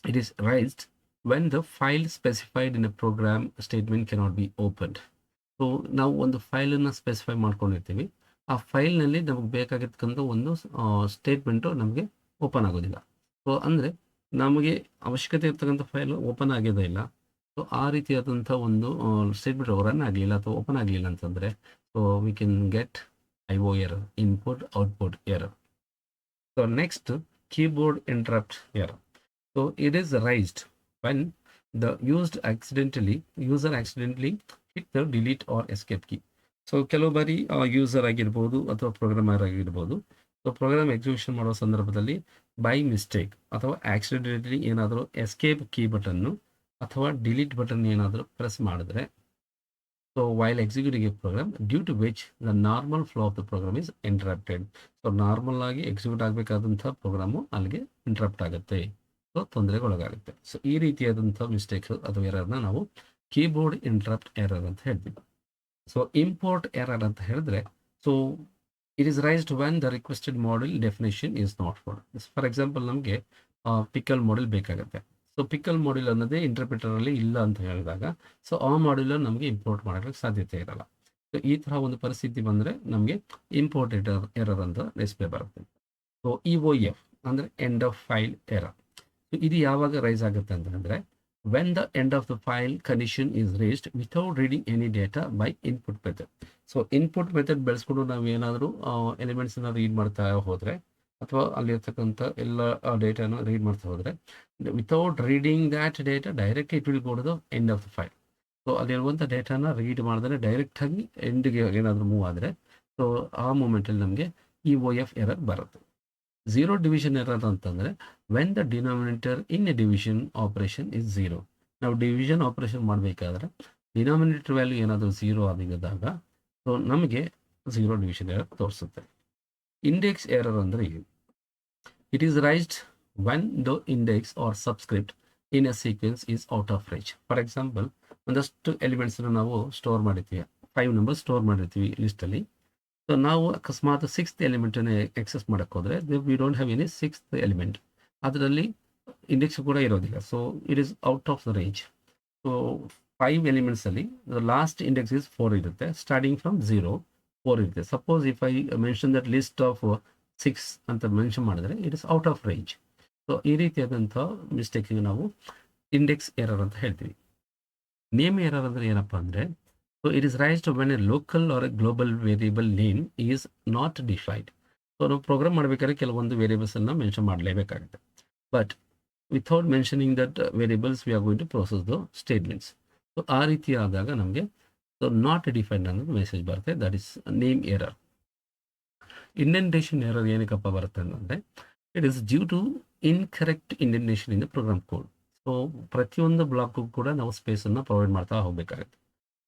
it is raised when the file specified in a program statement cannot be opened. So ನಾವು ಒಂದು ಫೈಲನ್ನು specify ಮಾಡ್ಕೊಂಡಿರ್ತೀವಿ, ಆ ಫೈಲ್ನಲ್ಲಿ ನಮಗೆ ಬೇಕಾಗಿರ್ತಕ್ಕಂಥ ಒಂದು ಸ್ಟೇಟ್ಮೆಂಟು ನಮಗೆ ಓಪನ್ ಆಗೋದಿಲ್ಲ. ಸೊ ಅಂದರೆ ನಮಗೆ ಅವಶ್ಯಕತೆ ಇರ್ತಕ್ಕಂಥ ಫೈಲು ಓಪನ್ ಆಗೋದೇ ಇಲ್ಲ. ಸೊ ಆ ರೀತಿಯಾದಂಥ ಒಂದು ಸ್ಟೇಟ್ಮೆಂಟ್ ರನ್ ಆಗಲಿಲ್ಲ ಅಥವಾ ಓಪನ್ ಆಗಲಿಲ್ಲ ಅಂತಂದರೆ so we can get IO error, input output error. So next keyboard interrupt error. So it is raised when the user accidentally hit the delete or escape key. So ಕೆಲವು ಬಾರಿ user ಆಗಿರ್ಬೋದು ಅಥವಾ programmer ಆಗಿರ್ಬೋದು, so program execution ಮಾಡೋ ಸಂದರ್ಭದಲ್ಲಿ by mistake ಅಥವಾ accidentally ಏನಾದರೂ escape key ಬಟನ್ನು ಅಥವಾ ಡಿಲೀಟ್ ಬಟನ್ ಏನಾದರೂ ಪ್ರೆಸ್ ಮಾಡಿದ್ರೆ so while executing a program due to which the normal flow of the program is interrupted. So normal ಆಗಿ ಎಕ್ಸಿಕ್ಯೂಟ್ ಆಗಬೇಕಾದಂಥ ಪ್ರೋಗ್ರಾಮು ಅಲ್ಲಿಗೆ ಇಂಟರಪ್ಟ್ ಆಗುತ್ತೆ, ಸೊ ತೊಂದರೆಗೊಳಗಾಗುತ್ತೆ. ಸೊ ಈ ರೀತಿಯಾದಂಥ ಮಿಸ್ಟೇಕ್ಸ್ ಅಥವಾ ಎರರ್ನ ನಾವು ಕೀಬೋರ್ಡ್ ಇಂಟರಪ್ಟ್ ಎರರ್ ಅಂತ ಹೇಳ್ತೀವಿ. ಸೊ ಇಂಪೋರ್ಟ್ ಎರರ್ ಅಂತ ಹೇಳಿದ್ರೆ so it is raised when the requested model definition is not for. For example ನಮಗೆ ಪಿಕಲ್ ಮಾಡೆಲ್ ಬೇಕಾಗುತ್ತೆ. ಸೊ ಪಿಕಲ್ ಮಾಡೆಲ್ ಅನ್ನೋದೇ ಇಂಟರ್ಪ್ರಿಟರಲ್ಲಿ ಇಲ್ಲ ಅಂತ ಹೇಳಿದಾಗ ಸೊ ಆ ಮಾಡೆಲ್ ನಮಗೆ ಇಂಪೋರ್ಟ್ ಮಾಡೋಕ್ಕೆ ಸಾಧ್ಯತೆ ಇರಲ್ಲ. ಸೊ ಈ ಥರ ಒಂದು ಪರಿಸ್ಥಿತಿ ಬಂದರೆ ನಮಗೆ ಇಂಪೋರ್ಟ್ ಎರರ್ ಅಂತ ಡಿಸ್ಪ್ಲೇ ಬರುತ್ತೆ. ಸೊ EOF ಅಂದರೆ end of file error. So ಇದು ಯಾವಾಗ ರೈಸ್ ಆಗುತ್ತೆ ಅಂತಂದರೆ when the end of the file condition is raised without reading any data by input method. So input method ಬೆಳೆಸ್ಕೊಂಡು ನಾವು ಏನಾದರೂ ಎಲಿಮೆಂಟ್ಸನ್ನು ರೀಡ್ ಮಾಡ್ತಾ ಹೋದರೆ ಅಥವಾ ಅಲ್ಲಿರ್ತಕ್ಕಂಥ ಎಲ್ಲ ಡೇಟಾನ ರೀಡ್ ಮಾಡ್ತಾ ಹೋದರೆ without reading that data direct it will go to the end of the file. So ಅಲ್ಲಿರುವಂಥ ಡೇಟಾನ ರೀಡ್ ಮಾಡಿದ್ರೆ ಡೈರೆಕ್ಟಾಗಿ ಎಂಡ್ಗೆ ಏನಾದರೂ ಮೂವ್ ಆದರೆ ಸೊ ಆ ಮೂಮೆಂಟಲ್ಲಿ ನಮಗೆ EOF ಎರರ್ ಬರುತ್ತೆ. ಝೀರೋ ಡಿವಿಷನ್ ಎರರ್ ಅಂತಂದರೆ when the denominator in a division operation is zero. ನಾವು ಡಿವಿಷನ್ ಆಪರೇಷನ್ ಮಾಡಬೇಕಾದ್ರೆ ಡಿನಾಮಿನೇಟರ್ ವ್ಯಾಲ್ಯೂ ಏನಾದರೂ ಝೀರೋ ಆಗಿದ್ದಾಗ ಸೊ ನಮಗೆ ಝೀರೋ ಡಿವಿಷನ್ ಎರರ್ ತೋರಿಸುತ್ತೆ. ಇಂಡೆಕ್ಸ್ ಎರರ್ ಅಂದರೆ it is raised when the index or subscript in a sequence is out of range. For example ಒಂದಷ್ಟು ಎಲಿಮೆಂಟ್ಸನ್ನು ನಾವು ಸ್ಟೋರ್ ಮಾಡಿರ್ತೀವಿ, 5 ನಂಬರ್ ಸ್ಟೋರ್ ಮಾಡಿರ್ತೀವಿ ಲಿಸ್ಟಲ್ಲಿ. ಸೊ ನಾವು ಅಕಸ್ಮಾತ್ 6th ಎಲಿಮೆಂಟನ್ನು ಎಕ್ಸೆಸ್ ಮಾಡೋಕ್ಕೆ ಹೋದರೆ we don't have any 6th element, ಅದರಲ್ಲಿ ಇಂಡೆಕ್ಸ್ ಕೂಡ ಇರೋದಿಲ್ಲ. So it is out of the range. So 5 ಎಲಿಮೆಂಟ್ಸಲ್ಲಿ ದ ಲಾಸ್ಟ್ ಇಂಡೆಕ್ಸ್ ಇಸ್ 4 ಇರುತ್ತೆ ಸ್ಟಾರ್ಟಿಂಗ್ ಫ್ರಮ್ 0 4 ಇರುತ್ತೆ. Suppose if I mention that list of 6 ಅಂತ ಮೆನ್ಷನ್ ಮಾಡಿದ್ರೆ it is out of range. So ಈ ರೀತಿಯಾದಂಥ ಮಿಸ್ಟೇಕಿಗೆ ನಾವು ಇಂಡೆಕ್ಸ್ ಎರರ್ ಅಂತ ಹೇಳ್ತೀವಿ. ನೇಮ್ ಎರರ್ ಅಂದರೆ ಏನಪ್ಪ ಅಂದರೆ, so it is raised when a local or a global variable name is not defined. So ನಾವು ಪ್ರೋಗ್ರಾಮ್ ಮಾಡಬೇಕಾದ್ರೆ ಕೆಲವೊಂದು ವೇರಿಯಬಲ್ಸನ್ನು ಮೆನ್ಷನ್ ಮಾಡಲೇಬೇಕಾಗುತ್ತೆ. But without mentioning that variables we are going to process the statements. So ಆ ರೀತಿ ಆದಾಗ ನಮಗೆ so not defined ಅನ್ನೋದು ಮೆಸೇಜ್ ಬರುತ್ತೆ. That is name error. Indentation error ಏನಕ್ಕಪ್ಪ ಬರುತ್ತೆ ಅಂತಂದರೆ, it is due to incorrect indentation in the program code. So ಪ್ರತಿಯೊಂದು ಬ್ಲಾಕ್ಗೂ ಕೂಡ ನಾವು ಸ್ಪೇಸನ್ನು ಪ್ರೊವೈಡ್ ಮಾಡ್ತಾ ಹೋಗಬೇಕಾಗುತ್ತೆ.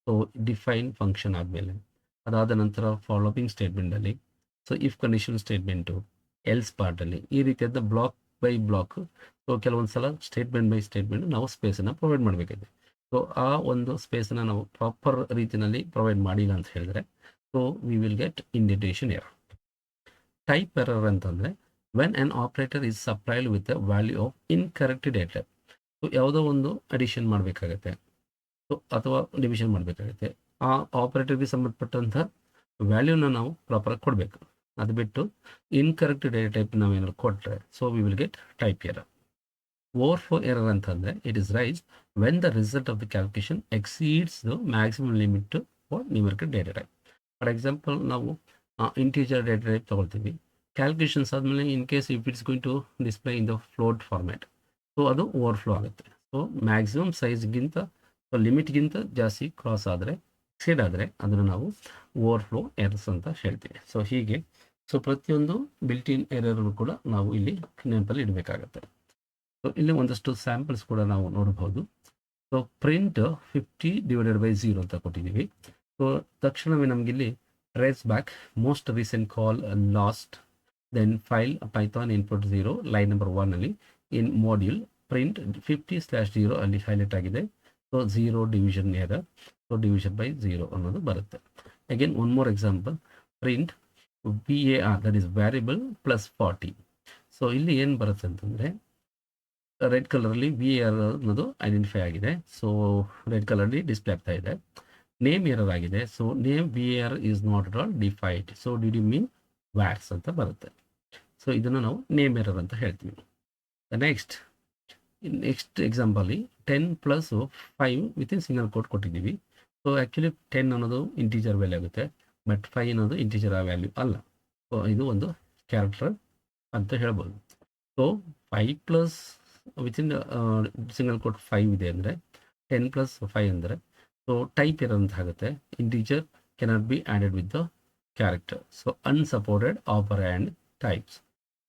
ಸೊ ಡಿಫೈನ್ ಫಂಕ್ಷನ್ ಆದಮೇಲೆ ಅದಾದ ನಂತರ ಫಾಲೋವಿಂಗ್ ಸ್ಟೇಟ್ಮೆಂಟಲ್ಲಿ, so if condition statement, else ಪಾರ್ಟಲ್ಲಿ, ಈ ರೀತಿಯಾದ ಬ್ಲಾಕ್ ಬೈ ಬ್ಲಾಕ್, ಸೊ ಕೆಲವೊಂದು ಸಲ ಸ್ಟೇಟ್ಮೆಂಟ್ ಬೈ ಸ್ಟೇಟ್ಮೆಂಟ್ ನಾವು ಸ್ಪೇಸನ್ನು ಪ್ರೊವೈಡ್ ಮಾಡಬೇಕಾಗಿದೆ. ಸೊ ಆ ಒಂದು ಸ್ಪೇಸನ್ನು ನಾವು ಪ್ರಾಪರ್ ರೀತಿಯಲ್ಲಿ ಪ್ರೊವೈಡ್ ಮಾಡಿಲ್ಲ ಅಂತ ಹೇಳಿದ್ರೆ, so we will get indentation error. Type error ಅಂತಂದರೆ, when an operator is supplied with a value of incorrect data. So ಯಾವುದೋ ಒಂದು ಅಡಿಷನ್ ಮಾಡಬೇಕಾಗತ್ತೆ, ಸೊ ಅಥವಾ ಡಿವಿಷನ್ ಮಾಡಬೇಕಾಗುತ್ತೆ. ಆ ಆಪ್ರೇಟರ್ಗೆ ಸಂಬಂಧಪಟ್ಟಂಥ ವ್ಯಾಲ್ಯೂನ ನಾವು ಪ್ರಾಪರಾಗಿ ಕೊಡಬೇಕು. ಅದು ಬಿಟ್ಟು ಇನ್ಕರೆಕ್ಟ್ ಡೇಟಾ ಟೈಪ್ ನಾವೇನಾದ್ರು ಕೊಟ್ಟರೆ, so we will get type error. Overflow error ಅಂತಂದರೆ, it is raise when the result of the calculation exceeds the maximum limit for numerical data type. For example, ನಾವು ಇಂಟೀಜರ್ ಡೇಟಾ ಟೈಪ್ ತೊಗೊಳ್ತೀವಿ. Calculations ಆದಮೇಲೆ in case if it's going to display in the float format, so ಅದು overflow ಆಗುತ್ತೆ. So maximum ಸೈಜ್ಗಿಂತ ಲಿಮಿಟ್ಗಿಂತ ಜಾಸ್ತಿ cross ಆದರೆ, exceed ಆದರೆ, ಅದನ್ನು ನಾವು ಓವರ್ಫ್ಲೋ ಎರರ್ಸ್ ಅಂತ ಹೇಳ್ತೀವಿ. ಸೊ ಹೀಗೆ ಸೊ ಪ್ರತಿಯೊಂದು ಬಿಲ್ಟ್ ಇನ್ ಎರರ್ ಕೂಡ ನಾವು ಇಲ್ಲಿ ನೆನಪಲ್ಲಿ ಇಡಬೇಕಾಗತ್ತೆ. ಸೊ ಇಲ್ಲಿ ಒಂದಷ್ಟು ಸ್ಯಾಂಪಲ್ಸ್ ಕೂಡ ನಾವು ನೋಡಬಹುದು. ಸೊ ಪ್ರಿಂಟ್ 50/0 ಅಂತ ಕೊಟ್ಟಿದ್ದೀವಿ. ಸೊ ತಕ್ಷಣವೇ ನಮಗಿಲ್ಲಿ traceback most recent call last, then file Python input 0 line number 1 in module print 50/0 ಅಲ್ಲಿ ಹೈಲೈಟ್ ಆಗಿದೆ. So 0 division error, so division by 0 ಅನ್ನೋದು ಬರುತ್ತೆ. Again one more example, print VAR, that is variable plus 40. So ಇಲ್ಲಿ ಏನು ಬರುತ್ತೆ ಅಂತಂದರೆ, red ಕಲರಲ್ಲಿ VAR ಅನ್ನೋದು ಐಡೆಂಟಿಫೈ ಆಗಿದೆ. ಸೊ ರೆಡ್ ಕಲರ್ಲಿ ಡಿಸ್ಪ್ಲೇ ಆಗ್ತಾ ಇದೆ. ನೇಮ್ ಎರರ್ ಆಗಿದೆ. So name VAR is not at all defined. So did you mean vars ಅಂತ ಬರುತ್ತೆ. ಸೊ ಇದನ್ನು ನಾವು ನೇಮ್ ಎರರ್ ಅಂತ ಹೇಳ್ತೀವಿ. ನೆಕ್ಸ್ಟ್ ಎಕ್ಸಾಂಪಲ್ಲಿ 10 + 5 ವಿತಿನ್ ಸಿಂಗಲ್ ಕೋಟ್ ಕೊಟ್ಟಿದ್ದೀವಿ. ಸೊ ಆ್ಯಕ್ಚುಲಿ 10 ಅನ್ನೋದು ಇಂಟೀಜರ್ ವ್ಯಾಲ್ಯೂ ಆಗುತ್ತೆ, ಬಟ್ 5 ಅನ್ನೋದು ಇಂಟೀಜರ್ ವ್ಯಾಲ್ಯೂ ಅಲ್ಲ. ಸೊ ಇದು ಒಂದು ಕ್ಯಾರೆಕ್ಟರ್ ಅಂತ ಹೇಳ್ಬೋದು. ಸೊ 5 + ವಿತಿನ್ ಸಿಂಗಲ್ ಕೋಟ್ 5 ಇದೆ ಅಂದರೆ 10 + 5 ಅಂದರೆ, ಸೊ ಟೈಪ್ ಎರರ್ ಅಂತ ಆಗುತ್ತೆ. Integer cannot be added with the character. So unsupported operand types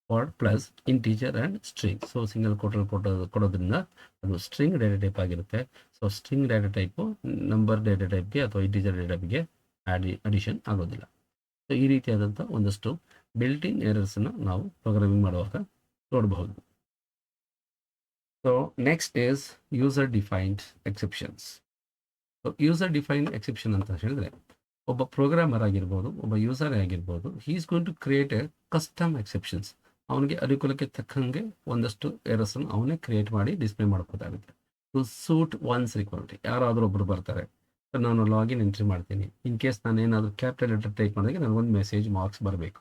for plus integer and string. So single ಕೋಟಲ್ಲಿ ಕೊಡೋದ್ರಿಂದ ಅದು ಸ್ಟ್ರಿಂಗ್ ಡೇಟಾ ಟೈಪ್ ಆಗಿರುತ್ತೆ. So string data type number data ಟೈಪ್ಗೆ ಅಥವಾ ಇಂಟೀಜರ್ ಡೇಟಾ ಟೈಪ್ಗೆ addition ಆಗೋದಿಲ್ಲ. ಸೊ ಈ ರೀತಿಯಾದಂಥ ಒಂದಷ್ಟು ಬಿಲ್ಟ್ ಇನ್ ಎರರ್ಸನ್ನು ನಾವು ಪ್ರೋಗ್ರಾಮಿಂಗ್ ಮಾಡುವಾಗ ನೋಡಬಹುದು. So next is user defined exceptions. So user defined exception ಅಂತ ಹೇಳಿದ್ರೆ, ಒಬ್ಬ ಪ್ರೋಗ್ರಾಮರ್ ಆಗಿರ್ಬೋದು, ಒಬ್ಬ ಯೂಸರ್ ಆಗಿರ್ಬೋದು, he is going to create a custom exceptions. ಅವನಿಗೆ ಅನುಕೂಲಕ್ಕೆ ತಕ್ಕಂಗೆ ಒಂದಷ್ಟು ಎರರ್ಸನ್ನು ಅವನೇ ಕ್ರಿಯೇಟ್ ಮಾಡಿ ಡಿಸ್ಪ್ಲೇ ಮಾಡ್ಬೋದಾಗುತ್ತೆ. To suit one's requirement. ಯಾರಾದರೂ ಒಬ್ಬರು ಬರ್ತಾರೆ, ನಾನು ಲಾಗಿನ್ ಎಂಟ್ರಿ ಮಾಡ್ತೀನಿ, ಇನ್ ಕೇಸ್ ನಾನು ಏನಾದರೂ ಕ್ಯಾಪಿಟಲ್ ಲೆಟರ್ ಟೈಪ್ ಮಾಡಿದಾಗ ನನಗೊಂದು ಮೆಸೇಜ್ ಮಾರ್ಕ್ಸ್ ಬರಬೇಕು.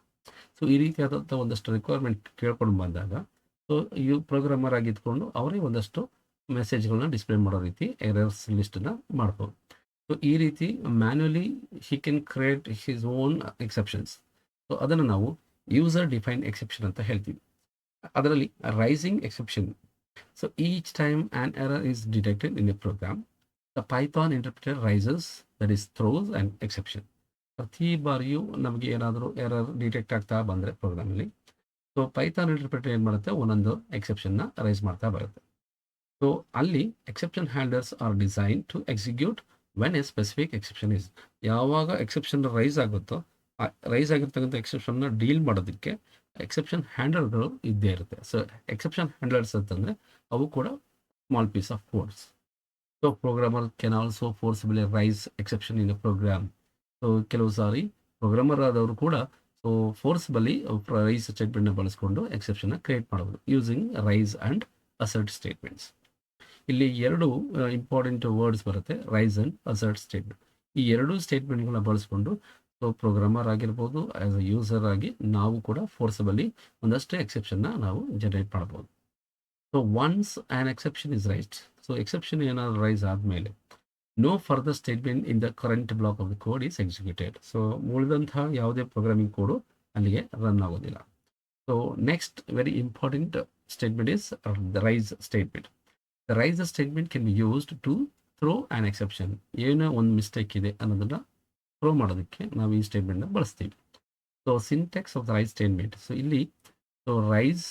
ಸೊ ಈ ರೀತಿಯಾದಂಥ ಒಂದಷ್ಟು ರಿಕ್ವೈರ್ಮೆಂಟ್ ಕೇಳ್ಕೊಂಡು ಬಂದಾಗ, ಸೊ ಪ್ರೋಗ್ರಾಮರ್ ಆಗಿದ್ಕೊಂಡು ಅವರೇ ಒಂದಷ್ಟು ಮೆಸೇಜ್ಗಳನ್ನ ಡಿಸ್ಪ್ಲೇ ಮಾಡೋ ರೀತಿ ಎರರ್ಸ್ ಲಿಸ್ಟನ್ನು ಮಾಡ್ಬೋದು. ಸೊ ಈ ರೀತಿ manually he can create his own exceptions. So ಅದನ್ನು ನಾವು ಯೂಸರ್ ಡಿಫೈನ್ಡ್ ಎಕ್ಸೆಪ್ಷನ್ ಅಂತ ಹೇಳ್ತೀವಿ. ಅದರಲ್ಲಿ raising exception. So each time an error is detected in a program, the Python interpreter raises, that is throws an exception. ಪ್ರತಿ ಬಾರಿಯೂ ನಮಗೆ ಏನಾದರೂ error detect ಆಗ್ತಾ ಬಂದರೆ ಪ್ರೋಗ್ರಾಮಲ್ಲಿ, ಸೊ ಪೈಥಾನ್ ಇಂಟರ್ಪ್ರಿಟರ್ ಏನು ಮಾಡುತ್ತೆ, ಒಂದೊಂದು ಎಕ್ಸೆಪ್ಷನ್ನ ರೈಸ್ ಮಾಡ್ತಾ ಬರುತ್ತೆ. ಸೊ ಅಲ್ಲಿ exception handles are design to execute when a specific exception is. ಯಾವಾಗ ಎಕ್ಸೆಪ್ಷನ್ ರೈಸ್ ಆಗುತ್ತೋ, ರೈಸ್ ಆಗಿರ್ತಕ್ಕಂಥ ಎಕ್ಸೆಪ್ಷನ್ನ ಡೀಲ್ ಮಾಡೋದಕ್ಕೆ ಎಕ್ಸೆಪ್ಷನ್ ಹ್ಯಾಂಡಲ್ಗಳು ಇದ್ದೇ ಇರುತ್ತೆ. ಸೊ ಎಕ್ಸೆಪ್ಷನ್ ಹ್ಯಾಂಡಲ್ಸ್ ಅಂತಂದರೆ ಅವು ಕೂಡ small piece of codes. So programmer can also forcibly raise exception in a program. So ಕೆಲವು ಸಾರಿ ಪ್ರೋಗ್ರಾಮರ್ ಆದವರು ಕೂಡ ಸೊ ಫೋರ್ಸ್ಬಲಿ ರೈಸ್ ಸ್ಟೇಟ್ಮೆಂಟ್ನ ಬಳಸ್ಕೊಂಡು ಎಕ್ಸೆಪ್ಷನ್ನ ಕ್ರಿಯೇಟ್ ಮಾಡಬಹುದು using raise and assert statements. ಇಲ್ಲಿ ಎರಡು ಇಂಪಾರ್ಟೆಂಟ್ ವರ್ಡ್ಸ್ ಬರುತ್ತೆ, ರೈಸ್ ಆ್ಯಂಡ್ ಅಸರ್ಟ್ ಸ್ಟೇಟ್ಮೆಂಟ್. ಈ ಎರಡೂ ಸ್ಟೇಟ್ಮೆಂಟ್ಗಳನ್ನ ಬಳಸ್ಕೊಂಡು ಸೊ ಪ್ರೋಗ್ರಾಮರ್ ಆಗಿರ್ಬೋದು, ಆ್ಯಸ್ ಅ ಯೂಸರ್ ಆಗಿ ನಾವು ಕೂಡ ಫೋರ್ಸಬಲಿ ಒಂದಷ್ಟು ಎಕ್ಸೆಪ್ಷನ್ನ ನಾವು ಜನರೇಟ್ ಮಾಡ್ಬೋದು. So once an exception is raised, so exception ಏನಾದ್ರು ರೈಸ್ ಆದಮೇಲೆ no further statement in the current block of the code is executed. So ಉಳಿದಂತಹ ಯಾವುದೇ ಪ್ರೋಗ್ರಾಮಿಂಗ್ ಕೋಡು ಅಲ್ಲಿಗೆ ರನ್ ಆಗೋದಿಲ್ಲ. So next very important statement is the raise statement. The raise statement can be used to throw an exception. ಏನೋ ಒಂದು mistake ಇದೆ ಅನ್ನೋದನ್ನು throw ಮಾಡೋದಕ್ಕೆ ನಾವು ಈ ಸ್ಟೇಟ್ಮೆಂಟ್ನ ಬಳಸ್ತೀವಿ. So syntax of the raise statement. So ಇಲ್ಲಿ ಸೊ ರೈಸ್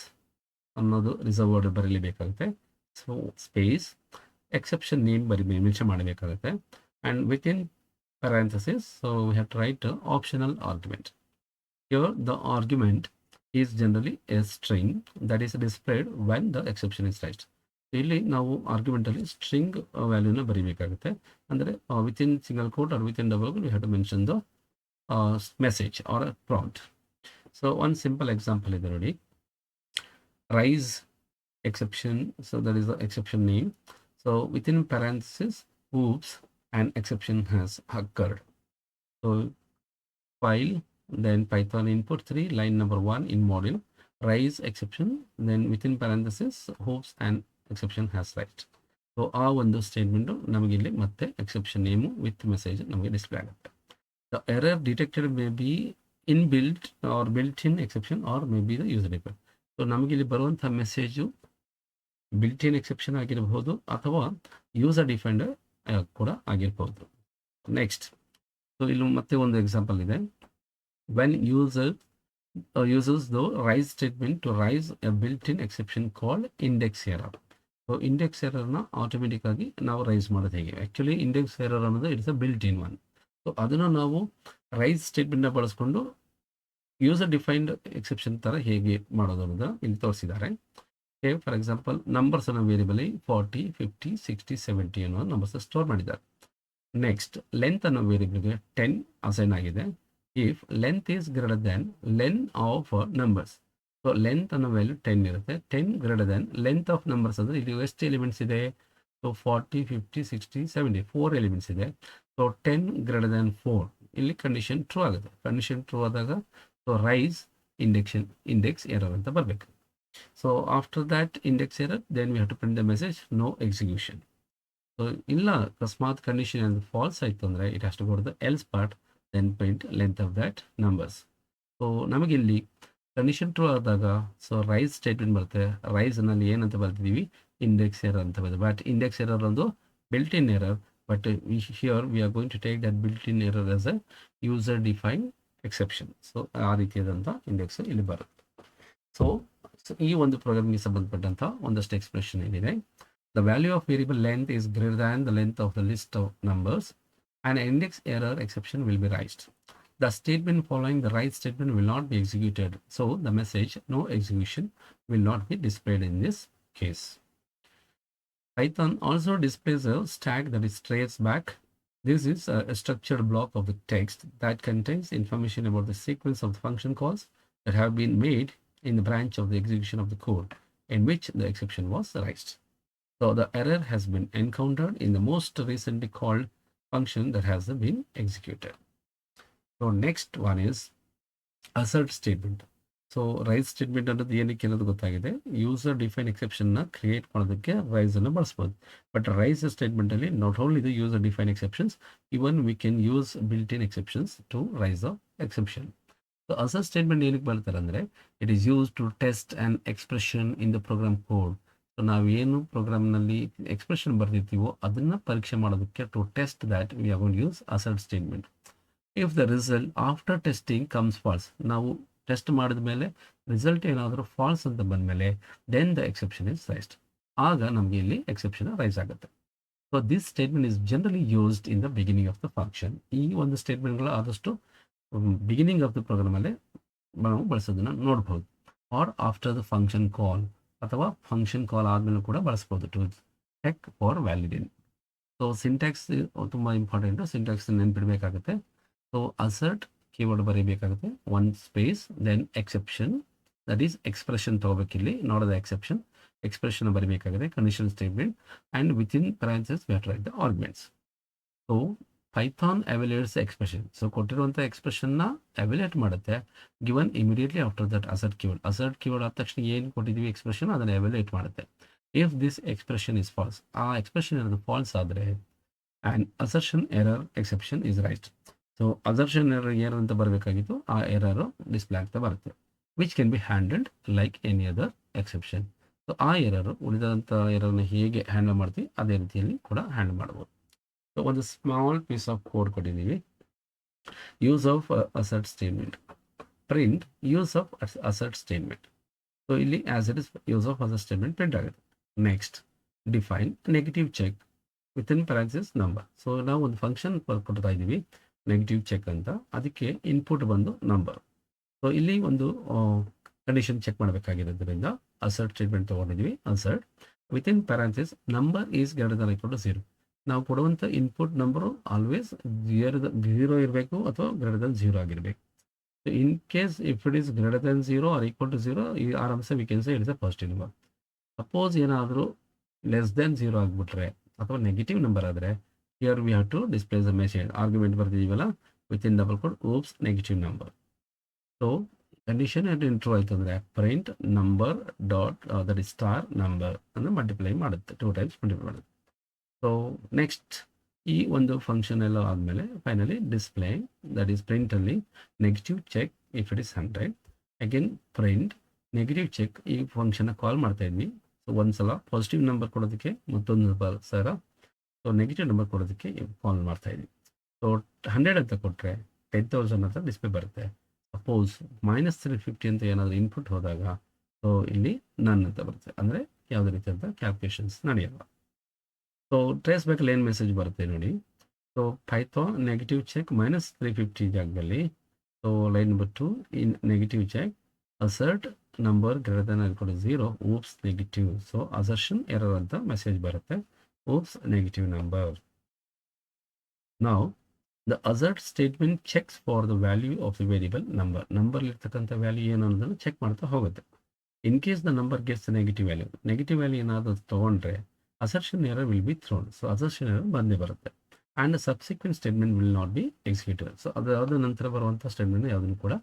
ಅನ್ನೋದು ರಿಸರ್ವ್ ವರ್ಡ್ ಬರೀಬೇಕಾಗುತ್ತೆ. So space exception name mention ಮಾಡಬೇಕಾಗುತ್ತೆ. And within parenthesis, so we have to write optional argument. Here the argument is generally a string that is displayed when the exception is raised. ಇಲ್ಲಿ ನಾವು ಆರ್ಗ್ಯುಮೆಂಟಲ್ಲಿ string ವ್ಯಾಲ್ಯೂನ ಬರೀಬೇಕಾಗುತ್ತೆ. ಅಂದರೆ within single quote or within double quote we have to mention the message or prompt. So ಒಂದು simple example ಇದೆ ನೋಡಿ. Raise exception, so that is the exception name. So within parenthesis, oops, an exception has occurred. So file, then Python input 3, line number 1 in module, raise exception, then within parenthesis, oops, an exception has raised. So ಆ ಒಂದು statement ನಮಗೆ ಇಲ್ಲಿ ಮತ್ತೆ exception name with message ನಮಗೆ display ಆಗುತ್ತೆ. The error detected may be in built or built in exception or may be the user define. So ನಮಗೆ ಇಲ್ಲಿ ಬರುವಂಥ ಮೆಸೇಜು ಬಿಲ್ಟ್ ಇನ್ ಎಕ್ಸೆಪ್ಷನ್ ಆಗಿರಬಹುದು ಅಥವಾ ಯೂಸರ್ ಡಿಫೈನ್ಡ್ ಕೂಡ ಆಗಿರ್ಬೋದು. ನೆಕ್ಸ್ಟ್, ಸೊ ಇಲ್ಲಿ ಮತ್ತೆ ಒಂದು ಎಕ್ಸಾಂಪಲ್ ಇದೆ. When uses the raise statement to raise a built in exception called index error. So index ಎರರ್ನ ಆಟೋಮೆಟಿಕ್ ಆಗಿ ನಾವು ರೈಸ್ ಮಾಡೋದು ಹೇಗೆ? ಆ್ಯಕ್ಚುಲಿ ಇಂಡೆಕ್ಸ್ ಎರರ್ ಅನ್ನೋದು it's a built in one. So ಅದನ್ನು ನಾವು ರೈಸ್ ಸ್ಟೇಟ್ಮೆಂಟ್ನ ಬಳಸ್ಕೊಂಡು ಯೂಸರ್ ಡಿಫೈನ್ಡ್ ಎಕ್ಸೆಪ್ಷನ್ ಥರ ಹೇಗೆ ಮಾಡೋದು ಅನ್ನೋದನ್ನು ಇಲ್ಲಿ ತೋರಿಸಿದ್ದಾರೆ. ಫಾರ್ ಎಕ್ಸಾಂಪಲ್ ನಂಬರ್ಸ್ ಅನ್ನೋ ವೇರಿಯಬಲ್ 40, 50, 60, 70 ಅನ್ನೋ ನಂಬರ್ಸ್ ಸ್ಟೋರ್ ಮಾಡಿದ್ದಾರೆ. ನೆಕ್ಸ್ಟ್ ಲೆಂತ್ ಅನ್ನೋ ವೇರಿಯಬಲ್ಗೆ 10 ಅಸೈನ್ ಆಗಿದೆ. If length is greater than len of numbers, so length ಅನ್ನೋ ವ್ಯಾಲ್ಯೂ 10 ಇರುತ್ತೆ. 10 greater than length of numbers ಅಂದರೆ ಇಲ್ಲಿ ಎಷ್ಟು ಎಲಿಮೆಂಟ್ಸ್ ಇದೆ? ಸೊ 40, 50, 60, 70 4 ಎಲಿಮೆಂಟ್ಸ್ ಇದೆ. ಸೊ 10 ಗ್ರೇಟರ್ ದ್ಯಾನ್ 4 ಇಲ್ಲಿ ಕಂಡೀಷನ್ ಟ್ರೂ ಆಗುತ್ತೆ. ಕಂಡೀಷನ್ ಟ್ರೂ ಆದಾಗ ಸೊ ರೈಸ್ ಇಂಡೆಕ್ಸ್ ಎರರ್ ಅಂತ ಬರಬೇಕು. So after that index error, then we have to print the message no execution. So illa akasmat condition and false aitu andre it has to go to the else part, then print length of that numbers. So namage illi condition true adaga so rise statement barutte. Rise nalli ಏನಂತ ಬರ್ತಿದೀವಿ? index error anta ಬರುತ್ತೆ. but index error ಒಂದು built in error, but here we are going to take that built in error as a user defined exception. So ಆ ರೀತಿಯಾದಂಥ index ಇಲ್ಲಿ ಬರುತ್ತೆ. So ಈ ಒಂದು programming ಸಂಬಂಧಪಟ್ಟಂಥ ಒಂದಷ್ಟು ಎಕ್ಸ್ಪ್ರೆಷನ್ ಏನಿದೆ. The value of variable length is greater than the length of the list of numbers and index error exception will be raised. The statement following the right statement will not be executed. So the message no execution will not be displayed in this case. Python also displays a stack that is traced back. This is a structured block of the text that contains information about the sequence of the function calls that have been made in the branch of the execution of the code in which the exception was raised. So the error has been encountered in the most recently called function that has been executed. So next one is assert statement. So raise statement ಅನ್ನೋದು ಏನಕ್ಕೆ ಅನ್ನೋದು ಗೊತ್ತಾಗಿದೆ. User define ಎಕ್ಸೆಪ್ಷನ್ನ create ಮಾಡೋದಕ್ಕೆ ರೈಸನ್ನು ಬಳಸ್ಬೋದು. But raise ಸ್ಟೇಟ್ಮೆಂಟಲ್ಲಿ not only the user define exceptions, even we can use built in exceptions to raise the exception. So assert statement ಏನಕ್ಕೆ ಬರ್ತಾರೆ ಅಂದರೆ it is use to test an expression in the program code. So ನಾವು ಏನು ಪ್ರೋಗ್ರಾಮ್ನಲ್ಲಿ expression ಬರ್ದಿರ್ತೀವೋ ಅದನ್ನು ಪರೀಕ್ಷೆ ಮಾಡೋದಕ್ಕೆ to test that we are going to use assert statement. If the result after testing comes false, ನಾವು ಟೆಸ್ಟ್ ಮಾಡಿದ ಮೇಲೆ ರಿಸಲ್ಟ್ ಏನಾದರೂ ಫಾಲ್ಸ್ ಅಂತ ಬಂದಮೇಲೆ then the exception is raised. ಆಗ ನಮಗೆ ಇಲ್ಲಿ ಎಕ್ಸೆಪ್ಷನ್ ರೈಸ್ ಆಗುತ್ತೆ. So this statement is generally used in the beginning of the function. ಈ ಒಂದು ಸ್ಟೇಟ್ಮೆಂಟ್ಗಳು ಆದಷ್ಟು ಬಿಗಿನಿಂಗ್ ಆಫ್ ದ ಪ್ರೋಗ್ರಾಮಲ್ಲೇ ನಾವು ಬಳಸೋದನ್ನು ನೋಡ್ಬೋದು. Or after the function call, ಅಥವಾ ಫಂಕ್ಷನ್ ಕಾಲ್ ಆದಮೇಲೆ ಕೂಡ ಬಳಸ್ಬೋದು to check for validity. So syntax ತುಂಬ ಇಂಪಾರ್ಟೆಂಟು, ಸಿಂಟ್ಯಾಕ್ಸ್ ನೆನ್ಪಿಡಬೇಕಾಗುತ್ತೆ. ಸೊ ಅಸರ್ಟ್ ಕೀವರ್ಡ್ ಬರೀಬೇಕಾಗುತ್ತೆ, one space then exception, that is expression ತೊಗೋಬೇಕಿಲ್ಲಿ, ನಾಟ್ ದ ಎಕ್ಸೆಪ್ಷನ್. ಎಕ್ಸ್ಪ್ರೆಷನ್ ಬರೀಬೇಕಾಗುತ್ತೆ, condition statement, and within parenthesis we have to write the arguments. So Python evaluates expression. So ಕೊಟ್ಟಿರುವಂಥ ಎಕ್ಸ್ಪ್ರೆಷನ್ನ evaluate ಮಾಡುತ್ತೆ given immediately after that assert keyword. Assert keyword ಆದ ತಕ್ಷಣ ಏನು ಕೊಟ್ಟಿದ್ದೀವಿ expression ಅದನ್ನು evaluate ಮಾಡುತ್ತೆ. If this expression is false, ಆ ಎಕ್ಸ್ಪ್ರೆಷನ್ ಏನಾದರೂ ಫಾಲ್ಸ್ ಆದರೆ and assertion error exception is right. So assertion error ಏನು ಅಂತ ಬರಬೇಕಾಗಿತ್ತು, ಆ ಎರರು ಡಿಸ್ಪ್ಲೇ ಆಗ್ತಾ ಬರುತ್ತೆ. Which can be handled like any other exception. So ಆ ಎರರು ಉಳಿದಂಥ ಎರರ್ನ ಹೇಗೆ ಹ್ಯಾಂಡಲ್ ಮಾಡ್ತೀವಿ ಅದೇ ರೀತಿಯಲ್ಲಿ ಕೂಡ ಹ್ಯಾಂಡಲ್ ಮಾಡ್ಬೋದು. ಸೊ ಒಂದು ಸ್ಮಾಲ್ ಪೀಸ್ ಆಫ್ ಕೋಡ್ ಕೊಟ್ಟಿದ್ದೀವಿ. Use of assert statement, print use of assert statement. So ಇಲ್ಲಿ as it is use of assert statement print ಆಗುತ್ತೆ. Next define negative check within parenthesis number. So ನಾವು ಒಂದು function ಕೊಡ್ತಾ ಇದ್ದೀವಿ negative check ಅಂತ, ಅದಕ್ಕೆ input ಬಂದು ನಂಬರ್. ಸೊ ಇಲ್ಲಿ ಒಂದು ಕಂಡೀಷನ್ ಚೆಕ್ ಮಾಡಬೇಕಾಗಿರೋದ್ರಿಂದ ಅಸರ್ಟ್ ಸ್ಟೇಟ್ಮೆಂಟ್ ತೊಗೊಂಡಿದ್ದೀವಿ. Assert within parenthesis number is greater than equal to 0. ನಾವು ಕೊಡುವಂಥ ಇನ್ಪುಟ್ ನಂಬರು ಆಲ್ವೇಸ್ 0 ಇರಬೇಕು ಅಥವಾ ಗ್ರೇಟರ್ ದನ್ 0 ಆಗಿರಬೇಕು. So in case if it is greater than 0 or equal to 0, ಈ ಆರಾಮ್ಸೆ we can say it is a positive number. Suppose ಏನಾದರೂ less than 0 ಆಗಿಬಿಟ್ರೆ ಅಥವಾ ನೆಗೆಟಿವ್ ನಂಬರ್ ಆದರೆ here we have to display the message. Argument ಬರ್ತಿದ್ದೀವಲ್ಲ within double quote oops negative number. So condition ಇಂಟ್ರೂ ಆಯಿತು ಅಂದರೆ print number dot that is star number ಅಂದರೆ multiply ಮಾಡುತ್ತೆ, 2 ಟೈಮ್ಸ್ ಮಲ್ಟಿಪ್ಲೈ ಮಾಡುತ್ತೆ. ಸೊ ನೆಕ್ಸ್ಟ್ ಈ ಒಂದು ಫಂಕ್ಷನ್ ಎಲ್ಲ ಆದಮೇಲೆ ಫೈನಲಿ ಡಿಸ್ಪ್ಲೇ ದಟ್ ಈಸ್ ಪ್ರಿಂಟಲ್ಲಿ negative check if it is 100. Again print negative check. ಈ ಫಂಕ್ಷನ್ನ ಕಾಲ್ ಮಾಡ್ತಾ ಇದ್ವಿ. ಸೊ ಒಂದ್ಸಲ ಪಾಸಿಟಿವ್ ನಂಬರ್ ಕೊಡೋದಕ್ಕೆ ಮತ್ತೊಂದು ಸಲ ಸೊ ನೆಗೆಟಿವ್ ನಂಬರ್ ಕೊಡೋದಕ್ಕೆ ಕಾಲ್ ಮಾಡ್ತಾ ಇದ್ವಿ. ಸೊ 100 ಅಂತ ಕೊಟ್ಟರೆ 10,000 ಅಂತ ಡಿಸ್ಪ್ಲೇ ಬರುತ್ತೆ. ಸಪೋಸ್ -350 ಅಂತ ಏನಾದರೂ ಇನ್ಪುಟ್ ಹೋದಾಗ ಸೊ ಇಲ್ಲಿ ನನ್ ಅಂತ ಬರುತ್ತೆ, ಅಂದರೆ ಯಾವುದೇ ರೀತಿಯಾದ ಕ್ಯಾಲ್ಕುಲೇಷನ್ಸ್ ನಡೆಯಲ್ಲ. ಸೊ ಟ್ರೇಸ್ ಬೇಕಲ್ಲಿ ಏನು ಮೆಸೇಜ್ ಬರುತ್ತೆ ನೋಡಿ. ಸೊ ಪೈಥಾನ್ ನೆಗೆಟಿವ್ ಚೆಕ್ -350 ಜಾಗದಲ್ಲಿ so line number 2 in negative check assert number greater than equal to 0 oops negative. So assertion error ಅಂತ ಮೆಸೇಜ್ ಬರುತ್ತೆ, ಓಪ್ಸ್ ನೆಗೆಟಿವ್ ನಂಬರ್. ನಾವು the assert statement checks for the value of the variable number. ನಂಬರ್ಲಿರ್ತಕ್ಕಂಥ value ಏನು ಅನ್ನೋದನ್ನು check ಮಾಡ್ತಾ ಹೋಗುತ್ತೆ. In case the number gets negative value ಏನಾದರೂ ತೊಗೊಂಡ್ರೆ assertion error will be thrown. So assertion error ಬಂದೇ ಬರುತ್ತೆ and the subsequent statement will not be executed. So ಅದಾದ ನಂತರ ಬರುವಂಥ ಸ್ಟೇಟ್ಮೆಂಟ್ ಯಾವುದನ್ನು ಕೂಡ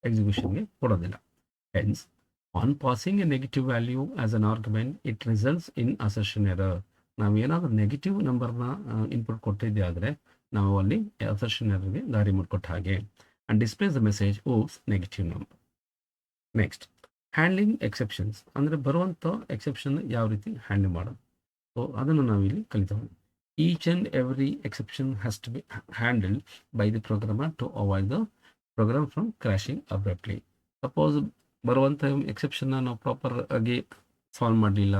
ಎಕ್ಸಿಕ್ಯೂಷನ್ಗೆ ಕೊಡೋದಿಲ್ಲ. Hence on passing a negative value as an argument it results in assertion error. ನಾವು ಏನಾದರೂ ನೆಗೆಟಿವ್ ನಂಬರ್ನ ಇನ್ಪುಟ್ ಕೊಟ್ಟಿದ್ದೆ ಆದರೆ ನಾವು ಅಲ್ಲಿ assertion errorಗೆ ದಾರಿ ಮಾಡಿಕೊಟ್ಟ ಹಾಗೆ. and displays the message oops negative number. Next handling exceptions, ಅಂದರೆ ಬರುವಂಥ ಎಕ್ಸೆಪ್ಷನ್ ಯಾವ ರೀತಿ ಹ್ಯಾಂಡಲ್ ಮಾಡೋದು, ಸೊ ಅದನ್ನು ನಾವಿಲ್ಲಿ ಕಲಿತೇವೆ. Each and every exception has to be handled by the programmer to avoid the program from crashing abruptly. Suppose ಬರುವಂಥ ಎಕ್ಸೆಪ್ಷನ್ನ ನಾವು ಪ್ರಾಪರ್ ಆಗಿ ಸಾಲ್ವ್ ಮಾಡಲಿಲ್ಲ,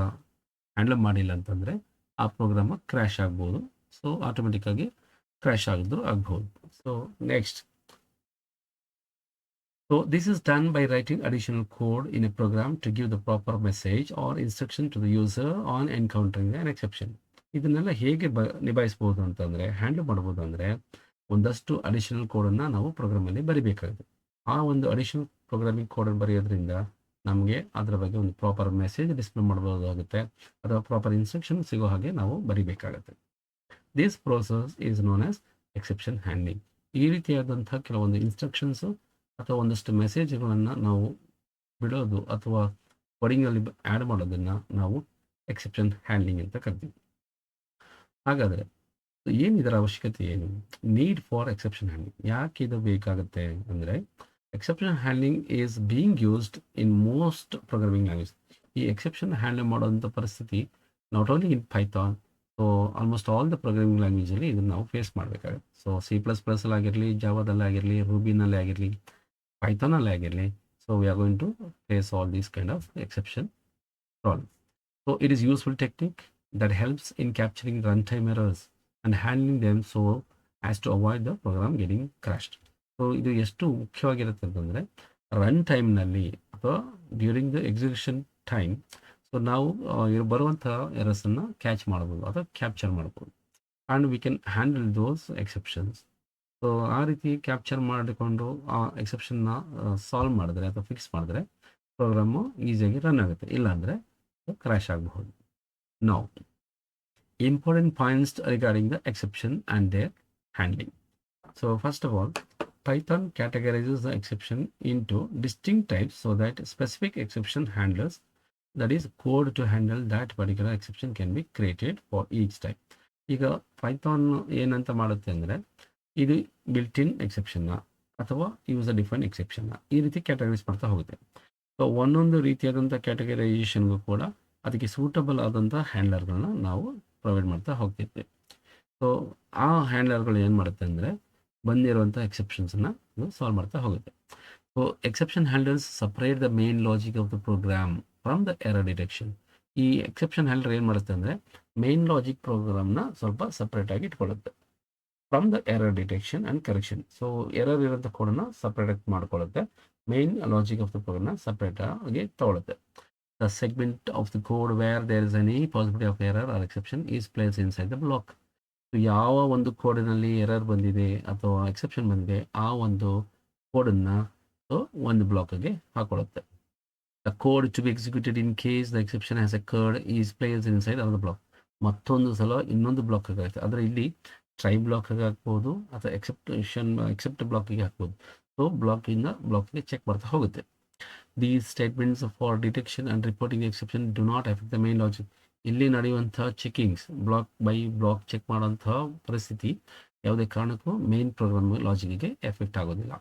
ಹ್ಯಾಂಡಲ್ ಮಾಡಿಲ್ಲ ಅಂತಂದರೆ ಆ ಪ್ರೋಗ್ರಾಮ ಕ್ರ್ಯಾಶ್ ಆಗ್ಬೋದು. ಸೊ ಆಟೋಮೆಟಿಕ್ಕಾಗಿ ಕ್ರ್ಯಾಶ್ ಆಗಿದ್ರು ಆಗ್ಬೋದು. So next, so this is done by writing additional code in a program to give the proper message or instruction to the user on encountering an exception. ಇದನ್ನೆಲ್ಲ ಹೇಗೆ ನಿಭಾಯಿಸ್ಬೋದು ಅಂತಂದರೆ, ಹ್ಯಾಂಡಲ್ ಮಾಡ್ಬೋದು ಅಂದರೆ ಒಂದಷ್ಟು ಅಡಿಷನಲ್ ಕೋಡನ್ನು ನಾವು ಪ್ರೋಗ್ರಾಮಲ್ಲಿ ಬರಿಬೇಕಾಗುತ್ತೆ. ಆ ಒಂದು ಅಡಿಷನಲ್ ಪ್ರೋಗ್ರಾಮಿಂಗ್ ಕೋಡನ್ನು ಬರೆಯೋದ್ರಿಂದ ನಮಗೆ ಅದರ ಬಗ್ಗೆ ಒಂದು ಪ್ರಾಪರ್ ಮೆಸೇಜ್ ಡಿಸ್ಪ್ಲೇ ಮಾಡ್ಬೋದಾಗುತ್ತೆ ಅಥವಾ ಪ್ರಾಪರ್ ಇನ್ಸ್ಟ್ರಕ್ಷನ್ ಸಿಗೋ ಹಾಗೆ ನಾವು ಬರಿಬೇಕಾಗುತ್ತೆ. This process is known as exception handling. ಈ ರೀತಿಯಾದಂಥ ಕೆಲವೊಂದು ಇನ್ಸ್ಟ್ರಕ್ಷನ್ಸು ಅಥವಾ ಒಂದಷ್ಟು ಮೆಸೇಜ್ಗಳನ್ನು ನಾವು ಬಿಡೋದು ಅಥವಾ ಕೋಡಿಂಗಲ್ಲಿ ಆ್ಯಡ್ ಮಾಡೋದನ್ನು ನಾವು ಎಕ್ಸೆಪ್ಷನ್ ಹ್ಯಾಂಡ್ಲಿಂಗ್ ಅಂತ ಕರಿತೀವಿ. ಹಾಗಾದರೆ ಏನು ಇದರ ಅವಶ್ಯಕತೆ ಏನು? Need for exception handling. ಯಾಕೆ ಇದು ಬೇಕಾಗುತ್ತೆ ಅಂದರೆ, exception handling is being used in most programming language. ಈ ಎಕ್ಸೆಪ್ಷನ್ ಹ್ಯಾಂಡಲ್ ಮಾಡೋಂಥ ಪರಿಸ್ಥಿತಿ not only in Python, so almost all the programming ಲ್ಯಾಂಗ್ವೇಜಲ್ಲಿ ಇದನ್ನು ನಾವು ಫೇಸ್ ಮಾಡಬೇಕಾಗುತ್ತೆ. ಸೊ C++ ಆಗಿರಲಿ, ಜಾವಾದಲ್ಲಿ ಆಗಿರಲಿ, ರೂಬಿನಲ್ಲಿ ಆಗಿರಲಿ, ಪೈಥಾನಲ್ಲಿ ಆಗಿರಲಿ, so we are going to face all these kind of exception problem. So it is useful technique that helps in capturing runtime errors and handling them so as to avoid the program getting crashed. So ಇದು ಎಷ್ಟು ಮುಖ್ಯವಾಗಿರುತ್ತೆ ಅಂತಂದರೆ, run ಟೈಮ್ನಲ್ಲಿ ಅಥವಾ during the execution time so ನಾವು ಬರುವಂಥ ಎರರ್ಸನ್ನು catch ಮಾಡ್ಬೋದು ಅಥವಾ capture ಮಾಡ್ಬೋದು. And we can handle those exceptions. So ಆ ರೀತಿ ಕ್ಯಾಪ್ಚರ್ ಮಾಡಿಕೊಂಡು ಆ ಎಕ್ಸೆಪ್ಷನ್ನ ಸಾಲ್ವ್ ಮಾಡಿದ್ರೆ ಅಥವಾ ಫಿಕ್ಸ್ ಮಾಡಿದ್ರೆ ಪ್ರೋಗ್ರಾಮು ಈಸಿಯಾಗಿ ರನ್ ಆಗುತ್ತೆ, ಇಲ್ಲಾಂದರೆ ಕ್ರ್ಯಾಶ್ ಆಗಬಹುದು. Now, important points regarding the exception and their handling. So first of all, Python categorizes the exception into distinct types so that specific exception handlers, that is code to handle that particular exception, can be created for each type. ಈಗ Python ಏನಂತ ಮಾಡುತ್ತೆ ಅಂದರೆ, ಇದು built in ಎಕ್ಸೆಪ್ಷನ್ನ ಅಥವಾ user define ಎಕ್ಸೆಪ್ಷನ್ನ ಈ ರೀತಿ categorise ಮಾಡ್ತಾ ಹೋಗುತ್ತೆ. ಸೊ ಒಂದೊಂದು ರೀತಿಯಾದಂಥ ಕ್ಯಾಟಗರೈಸೇಷನ್ಗೂ ಕೂಡ ಅದಕ್ಕೆ ಸೂಟಬಲ್ ಆದಂಥ ಹ್ಯಾಂಡ್ಲರ್ಗಳನ್ನ ನಾವು ಪ್ರೊವೈಡ್ ಮಾಡ್ತಾ ಹೋಗ್ತಿದ್ವಿ. ಸೊ ಆ ಹ್ಯಾಂಡ್ಲರ್ಗಳು ಏನು ಮಾಡುತ್ತೆ ಅಂದರೆ, ಬಂದಿರುವಂಥ ಎಕ್ಸೆಪ್ಷನ್ಸನ್ನು ಸಾಲ್ವ್ ಮಾಡ್ತಾ ಹೋಗುತ್ತೆ. So exception handles separate the main logic of the program from the error detection. ಈ ಎಕ್ಸೆಪ್ಷನ್ ಹ್ಯಾಂಡಲ್ ಏನು ಮಾಡುತ್ತೆ ಅಂದರೆ, ಮೇನ್ ಲಾಜಿಕ್ ಪ್ರೋಗ್ರಾಮ್ನ ಸ್ವಲ್ಪ ಸಪ್ರೇಟಾಗಿ ಇಟ್ಕೊಳ್ಳುತ್ತೆ from the error detection and correction. So error ಇರೋಂಥ ಕೋಡನ್ನು ಸಪ್ರೇಟಾಗಿ ಮಾಡ್ಕೊಳ್ಳುತ್ತೆ, ಮೇನ್ ಲಾಜಿಕ್ ಆಫ್ ದ ಪ್ರೋಗ್ರಾಮ್ನ ಸಪ್ರೇಟಾಗಿ ತಗೊಳುತ್ತೆ. The segment of the code where there is any possibility of error or exception is place inside the block. ಯಾವ ಒಂದು ಕೋಡಿನಲ್ಲಿ error ಬಂದಿದೆ ಅಥವಾ ಎಕ್ಸೆಪ್ಷನ್ ಬಂದಿದೆ ಆ ಒಂದು ಕೋಡನ್ನು ಒಂದು ಬ್ಲಾಕ್ಗೆ ಹಾಕೊಳ್ಳುತ್ತೆ. The code to be executed in case the exception has occurred is place inside other block. ಮತ್ತೊಂದು ಸಲ ಇನ್ನೊಂದು ಬ್ಲಾಕ್ ಆಗುತ್ತೆ. ಆದರೆ ಇಲ್ಲಿ ಟ್ರೈ ಬ್ಲಾಕ್ಗೆ ಹಾಕ್ಬೋದು ಅಥವಾ ಎಕ್ಸೆಪ್ಟ್ ಬ್ಲಾಕಿಗೆ ಹಾಕ್ಬೋದು. ಸೊ ಬ್ಲಾಕಿಂದ ಬ್ಲಾಕ್ಗೆ ಚೆಕ್ ಮಾಡ್ತಾ ಹೋಗುತ್ತೆ. These statements for detection and reporting exception do not effect the main logic. ಇಲ್ಲಿ ನಡೆಯುವಂಥ checkings, block by block check ಮಾಡುವಂಥ ಪರಿಸ್ಥಿತಿ ಯಾವುದೇ ಕಾರಣಕ್ಕೂ ಮೇನ್ ಪ್ರೋಗ್ರಾಮ್ ಲಾಜಿಕ್ಗೆ ಎಫೆಕ್ಟ್ ಆಗೋದಿಲ್ಲ.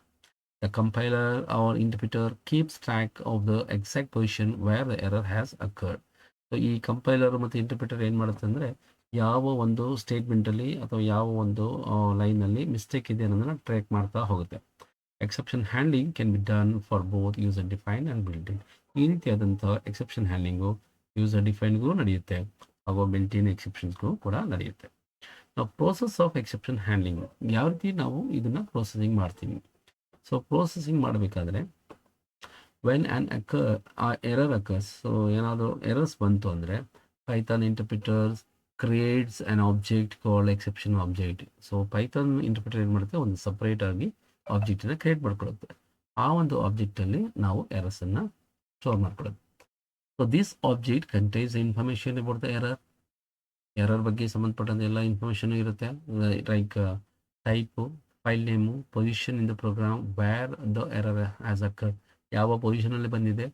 The compiler or interpreter keeps track of the exact position where the error has occurred. So ಈ compiler ಮತ್ತು ಇಂಟರ್ಪ್ರಿಟರ್ ಏನು ಮಾಡುತ್ತೆ ಅಂದರೆ, ಯಾವ ಒಂದು ಸ್ಟೇಟ್ಮೆಂಟಲ್ಲಿ ಅಥವಾ ಯಾವ ಒಂದು ಲೈನಲ್ಲಿ ಮಿಸ್ಟೇಕ್ ಇದೆ ಅನ್ನೋದನ್ನು ಟ್ರ್ಯಾಕ್ ಮಾಡ್ತಾ ಹೋಗುತ್ತೆ. Exception handling can be done for both user define and built in. ಈ ರೀತಿಯಾದಂಥ ಎಕ್ಸೆಪ್ಷನ್ ಹ್ಯಾಂಡ್ಲಿಂಗು ಯೂಸರ್ ಡಿಫೈನ್ಗೂ ನಡೆಯುತ್ತೆ ಹಾಗೂ ಬಿಲ್ಟ್ ಇನ್ ಎಕ್ಸೆಪ್ಷನ್ಸ್ಗೂ ಕೂಡ ನಡೆಯುತ್ತೆ. ನಾವು ಪ್ರೋಸೆಸ್ ಆಫ್ ಎಕ್ಸೆಪ್ಷನ್ ಹ್ಯಾಂಡ್ಲಿಂಗ್ ಯಾವ ರೀತಿ ನಾವು ಇದನ್ನು ಪ್ರೋಸೆಸಿಂಗ್ ಮಾಡ್ತೀವಿ. ಸೊ ಪ್ರೋಸೆಸಿಂಗ್ ಮಾಡಬೇಕಾದ್ರೆ ವೆನ್ ಎರರ್ ಅಕರ್ಸ್, ಸೊ ಏನಾದರೂ ಎರರ್ಸ್ ಬಂತು ಅಂದರೆ Python interpreters creates an object called exception object. So Python interpreter ಏನು ಮಾಡುತ್ತೆ, ಒಂದು ಸಪ್ರೇಟಾಗಿ ಆಬ್ಜೆಕ್ಟನ್ನು ಕ್ರಿಯೇಟ್ ಮಾಡ್ಕೊಳ್ಳುತ್ತೆ. ಆ ಒಂದು ಆಬ್ಜೆಕ್ಟಲ್ಲಿ ನಾವು ಎರರ್ಸನ್ನು ಸ್ಟೋರ್ ಮಾಡ್ಕೊಳ್ಳೋದು. So this object contains information about the error ಬಗ್ಗೆ ಸಂಬಂಧಪಟ್ಟಂತೆ ಎಲ್ಲ ಇನ್ಫಾರ್ಮೇಷನ್ ಇರುತ್ತೆ. Like type, file name, position in the program where the error has occurred, ಯಾವ ಪೊಸಿಷನಲ್ಲಿ ಬಂದಿದೆ,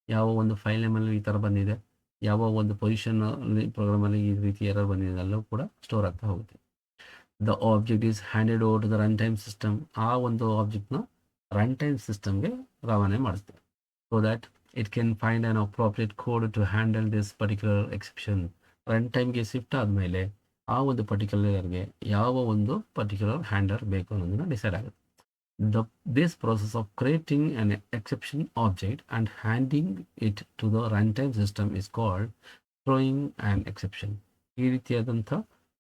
ಯಾವ ಒಂದು ಫೈಲ್ ನೇಮಲ್ಲಿ ಈ ಥರ ಬಂದಿದೆ, ಯಾವ ಒಂದು ಪೊಸಿಷನಲ್ಲಿ ಪ್ರೋಗ್ರಾಮಲ್ಲಿ ಈ ರೀತಿ ಎರರ್ ಬಂದಿದೆ, ಎಲ್ಲವೂ ಕೂಡ ಸ್ಟೋರ್ ಆಗ್ತಾ ಹೋಗುತ್ತೆ. The object is handed over to the run time system. ಆ ಒಂದು ಆಬ್ಜೆಕ್ಟ್ನ ರನ್ ಟೈಮ್ ಸಿಸ್ಟಮ್ಗೆ ರವಾನೆ ಮಾಡುತ್ತೆ. So that it can find an appropriate code to handle this particular exception. Run ಟೈಮ್ಗೆ ಶಿಫ್ಟ್ ಆದಮೇಲೆ ಆ ಒಂದು ಪರ್ಟಿಕ್ಯುಲರ್ಗೆ ಯಾವ ಒಂದು ಪರ್ಟಿಕ್ಯುಲರ್ ಹ್ಯಾಂಡರ್ ಬೇಕು ಅನ್ನೋದನ್ನು ಡಿಸೈಡ್ ಆಗುತ್ತೆ. This process of creating an exception object and handing it to the run time system is called throwing an exception. ಈ ರೀತಿಯಾದಂಥ